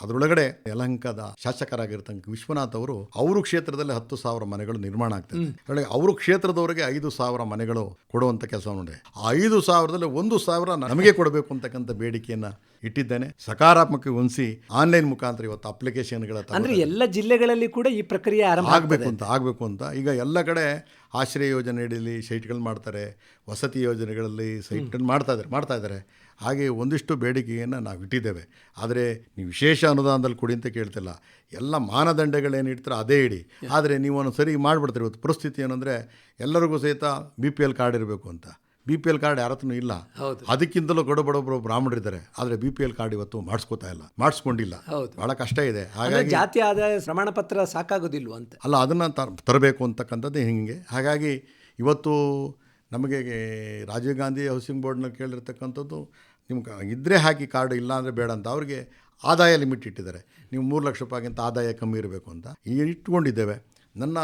ಅದರೊಳಗಡೆ ಯಲಹಂಕದ ಶಾಸಕರಾಗಿರ್ತಕ್ಕಂಥ ವಿಶ್ವನಾಥ್ ಅವರು ಅವ್ರ ಕ್ಷೇತ್ರದಲ್ಲಿ 10,000 ಮನೆಗಳು ನಿರ್ಮಾಣ ಆಗ್ತದೆ. ಅದರೊಳಗೆ ಅವ್ರ ಕ್ಷೇತ್ರದವರಿಗೆ 5,000 ಮನೆಗಳು ಕೊಡುವಂಥ ಕೆಲಸ ನೋಡಿ. ಆ 5,000ದಲ್ಲಿ 1,000 ನಮಗೆ ಕೊಡಬೇಕು ಅಂತಕ್ಕಂಥ ಬೇಡಿಕೆಯನ್ನು ಇಟ್ಟಿದ್ದೇನೆ. ಸಕಾರಾತ್ಮಕ ಹೊಂದಿಸಿ ಆನ್ಲೈನ್ ಮುಖಾಂತರ ಇವತ್ತು ಅಪ್ಲಿಕೇಶನ್ಗಳ ಅಂದರೆ ಎಲ್ಲ ಜಿಲ್ಲೆಗಳಲ್ಲಿ ಕೂಡ ಈ ಪ್ರಕ್ರಿಯೆ ಆರಂಭ ಆಗಬೇಕು ಅಂತ ಈಗ ಎಲ್ಲ ಕಡೆ ಆಶ್ರಯ ಯೋಜನೆ ಅಡಿಯಲ್ಲಿ ಸೈಟ್ಗಳು ಮಾಡ್ತಾರೆ, ವಸತಿ ಯೋಜನೆಗಳಲ್ಲಿ ಸೈಟ್ಗಳು ಮಾಡ್ತಾ ಇದ್ದಾರೆ. ಹಾಗೆ ಒಂದಿಷ್ಟು ಬೇಡಿಕೆಯನ್ನು ನಾವು ಇಟ್ಟಿದ್ದೇವೆ. ಆದರೆ ನೀವು ವಿಶೇಷ ಅನುದಾನದಲ್ಲಿ ಕೊಡಿ ಅಂತ ಕೇಳ್ತಿಲ್ಲ. ಎಲ್ಲ ಮಾನದಂಡಗಳೇನು ಇಡ್ತಾರೆ ಅದೇ ಇಡಿ. ಆದರೆ ನೀವು ಒಂದು ಸರಿ ಮಾಡಿಬಿಡ್ತೀರಿ. ಇವತ್ತು ಪರಿಸ್ಥಿತಿ ಏನಂದರೆ ಎಲ್ಲರಿಗೂ ಸಹಿತ BPL ಕಾರ್ಡ್ ಇರಬೇಕು ಅಂತ. BPL ಕಾರ್ಡ್ ಯಾರತ್ತೂ ಇಲ್ಲ. ಅದಕ್ಕಿಂತಲೂ ಬಡೊಬ್ಬರು ಬ್ರಾಹ್ಮಣರಿದ್ದಾರೆ, ಆದರೆ BPL ಕಾರ್ಡ್ ಇವತ್ತು ಮಾಡಿಸ್ಕೊಂಡಿಲ್ಲ. ಬಹಳ ಕಷ್ಟ ಇದೆ. ಹಾಗಾಗಿ ಜಾತಿ ಆದಾಯ ಪ್ರಮಾಣ ಪತ್ರ ಸಾಕಾಗೋದಿಲ್ಲ ಅಂತ ಅಲ್ಲ, ಅದನ್ನು ತರಬೇಕು ಅಂತಕ್ಕಂಥದ್ದು ಹಿಂಗೆ. ಹಾಗಾಗಿ ಇವತ್ತು ನಮಗೆ ರಾಜೀವ್ ಗಾಂಧಿ ಹೌಸಿಂಗ್ ಬೋರ್ಡ್ನಲ್ಲಿ ಕೇಳಿರ್ತಕ್ಕಂಥದ್ದು, ನಿಮ್ಗೆ ಇದ್ದರೆ ಹಾಕಿ ಕಾರ್ಡು, ಇಲ್ಲ ಅಂದರೆ ಬೇಡ ಅಂತ. ಅವ್ರಿಗೆ ಆದಾಯ ಲಿಮಿಟ್ ಇಟ್ಟಿದ್ದಾರೆ. ನೀವು 3 ಲಕ್ಷ ರೂಪಾಯಿಗಿಂತ ಆದಾಯ ಕಮ್ಮಿ ಇರಬೇಕು ಅಂತ ಈಗ ಇಟ್ಕೊಂಡಿದ್ದೇವೆ. ನನ್ನ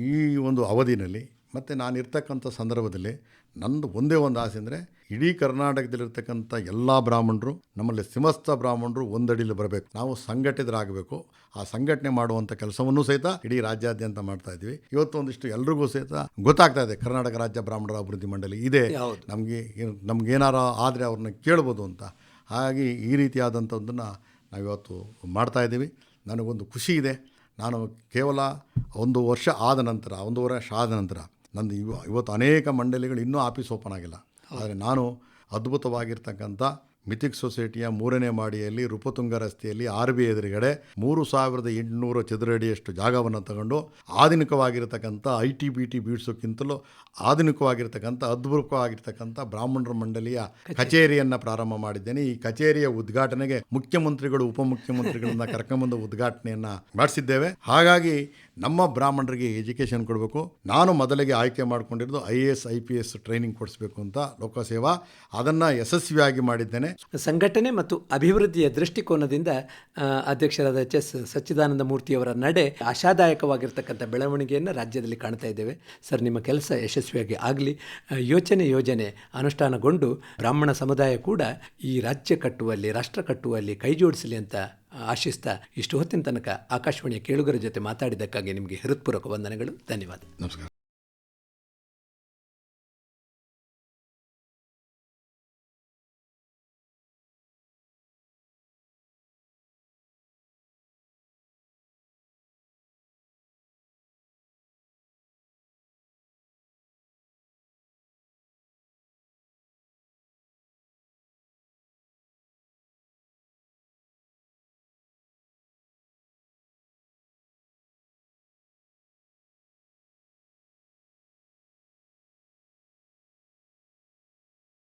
ಈ ಒಂದು ಅವಧಿನಲ್ಲಿ ಮತ್ತು ನಾನು ಇರ್ತಕ್ಕಂಥ ಸಂದರ್ಭದಲ್ಲಿ ನಂದು ಒಂದೇ ಒಂದು ಆಸೆ ಅಂದರೆ, ಇಡೀ ಕರ್ನಾಟಕದಲ್ಲಿರ್ತಕ್ಕಂಥ ಎಲ್ಲ ಬ್ರಾಹ್ಮಣರು, ನಮ್ಮಲ್ಲಿ ಸಮಸ್ತ ಬ್ರಾಹ್ಮಣರು ಒಂದಡಿಲಿ ಬರಬೇಕು. ನಾವು ಸಂಘಟಿತರಾಗಬೇಕು. ಆ ಸಂಘಟನೆ ಮಾಡುವಂಥ ಕೆಲಸವನ್ನು ಸಹಿತ ಇಡೀ ರಾಜ್ಯಾದ್ಯಂತ ಮಾಡ್ತಾ ಇದ್ವಿ. ಇವತ್ತು ಒಂದಿಷ್ಟು ಎಲ್ರಿಗೂ ಸಹಿತ ಗೊತ್ತಾಗ್ತಾ ಇದೆ, ಕರ್ನಾಟಕ ರಾಜ್ಯ ಬ್ರಾಹ್ಮಣರ ಅಭಿವೃದ್ಧಿ ಮಂಡಳಿ ಇದೆ, ನಮಗೇನಾರ ಆದರೆ ಅವ್ರನ್ನ ಕೇಳ್ಬೋದು ಅಂತ. ಹಾಗಾಗಿ ಈ ರೀತಿಯಾದಂಥದ್ದನ್ನು ನಾವಿವತ್ತು ಮಾಡ್ತಾಯಿದ್ದೀವಿ. ನನಗೊಂದು ಖುಷಿ ಇದೆ. ನಾನು ಕೇವಲ 1 ವರ್ಷ ಆದ ನಂತರ ನಂದು ಇವತ್ತು ಅನೇಕ ಮಂಡಳಿಗಳು ಇನ್ನೂ ಆಫೀಸ್ ಓಪನ್ ಆಗಿಲ್ಲ. ಆದರೆ ನಾನು ಅದ್ಭುತವಾಗಿರ್ತಕ್ಕಂಥ ಮಿಥಿಕ್ ಸೊಸೈಟಿಯ 3ನೇ ಮಾಡಿಯಲ್ಲಿ ರೂಪತುಂಗ ರಸ್ತೆಯಲ್ಲಿ RBI ಎದುರುಗಡೆ 3,800 ಚದರ ಅಡಿಯಷ್ಟು ಜಾಗವನ್ನು ತಗೊಂಡು ಆಧುನಿಕವಾಗಿರ್ತಕ್ಕಂಥ ITBT ಬೀಡ್ಸೋಕ್ಕಿಂತಲೂ ಆಧುನಿಕವಾಗಿರ್ತಕ್ಕಂಥ ಅದ್ಭುತವಾಗಿರ್ತಕ್ಕಂಥ ಬ್ರಾಹ್ಮಣರ ಮಂಡಳಿಯ ಕಚೇರಿಯನ್ನು ಪ್ರಾರಂಭ ಮಾಡಿದ್ದೇನೆ. ಈ ಕಚೇರಿಯ ಉದ್ಘಾಟನೆಗೆ ಮುಖ್ಯಮಂತ್ರಿಗಳು, ಉಪಮುಖ್ಯಮಂತ್ರಿಗಳನ್ನ ಕರ್ಕೊಂಬಂದು ಉದ್ಘಾಟನೆಯನ್ನು ಮಾಡಿಸಿದ್ದೇವೆ. ಹಾಗಾಗಿ ನಮ್ಮ ಬ್ರಾಹ್ಮಣರಿಗೆ ಎಜುಕೇಷನ್ ಕೊಡಬೇಕು. ನಾನು ಮೊದಲಿಗೆ ಆಯ್ಕೆ ಮಾಡಿಕೊಂಡಿರೋದು IAS IPS ಟ್ರೈನಿಂಗ್ ಕೊಡಿಸ್ಬೇಕು ಅಂತ ಲೋಕಸೇವಾ. ಅದನ್ನು ಯಶಸ್ವಿಯಾಗಿ ಮಾಡಿದ್ದೇನೆ. ಸಂಘಟನೆ ಮತ್ತು ಅಭಿವೃದ್ಧಿಯ ದೃಷ್ಟಿಕೋನದಿಂದ ಅಧ್ಯಕ್ಷರಾದ HS ಸಚ್ಚಿದಾನಂದ ಮೂರ್ತಿಯವರ ನಡೆ ಆಶಾದಾಯಕವಾಗಿರ್ತಕ್ಕಂಥ ಬೆಳವಣಿಗೆಯನ್ನು ರಾಜ್ಯದಲ್ಲಿ ಕಾಣ್ತಾ ಇದ್ದೇವೆ. ಸರ್, ನಿಮ್ಮ ಕೆಲಸ ಯಶಸ್ವಿಯಾಗಿ ಆಗಲಿ. ಯೋಜನೆ ಅನುಷ್ಠಾನಗೊಂಡು ಬ್ರಾಹ್ಮಣ ಸಮುದಾಯ ಕೂಡ ಈ ರಾಜ್ಯ ಕಟ್ಟುವಲ್ಲಿ, ರಾಷ್ಟ್ರ ಕಟ್ಟುವಲ್ಲಿ ಕೈ ಜೋಡಿಸಲಿ ಅಂತ ಆಶಿಸ್ತಾ, ಇಷ್ಟು ಹೊತ್ತಿನ ತನಕ ಆಕಾಶವಾಣಿಯ ಕೇಳುಗರ ಜೊತೆ ಮಾತಾಡಿದ್ದಕ್ಕಾಗಿ ನಿಮಗೆ ಹೃತ್ಪೂರ್ವಕ ವಂದನೆಗಳು. ಧನ್ಯವಾದ. ನಮಸ್ಕಾರ.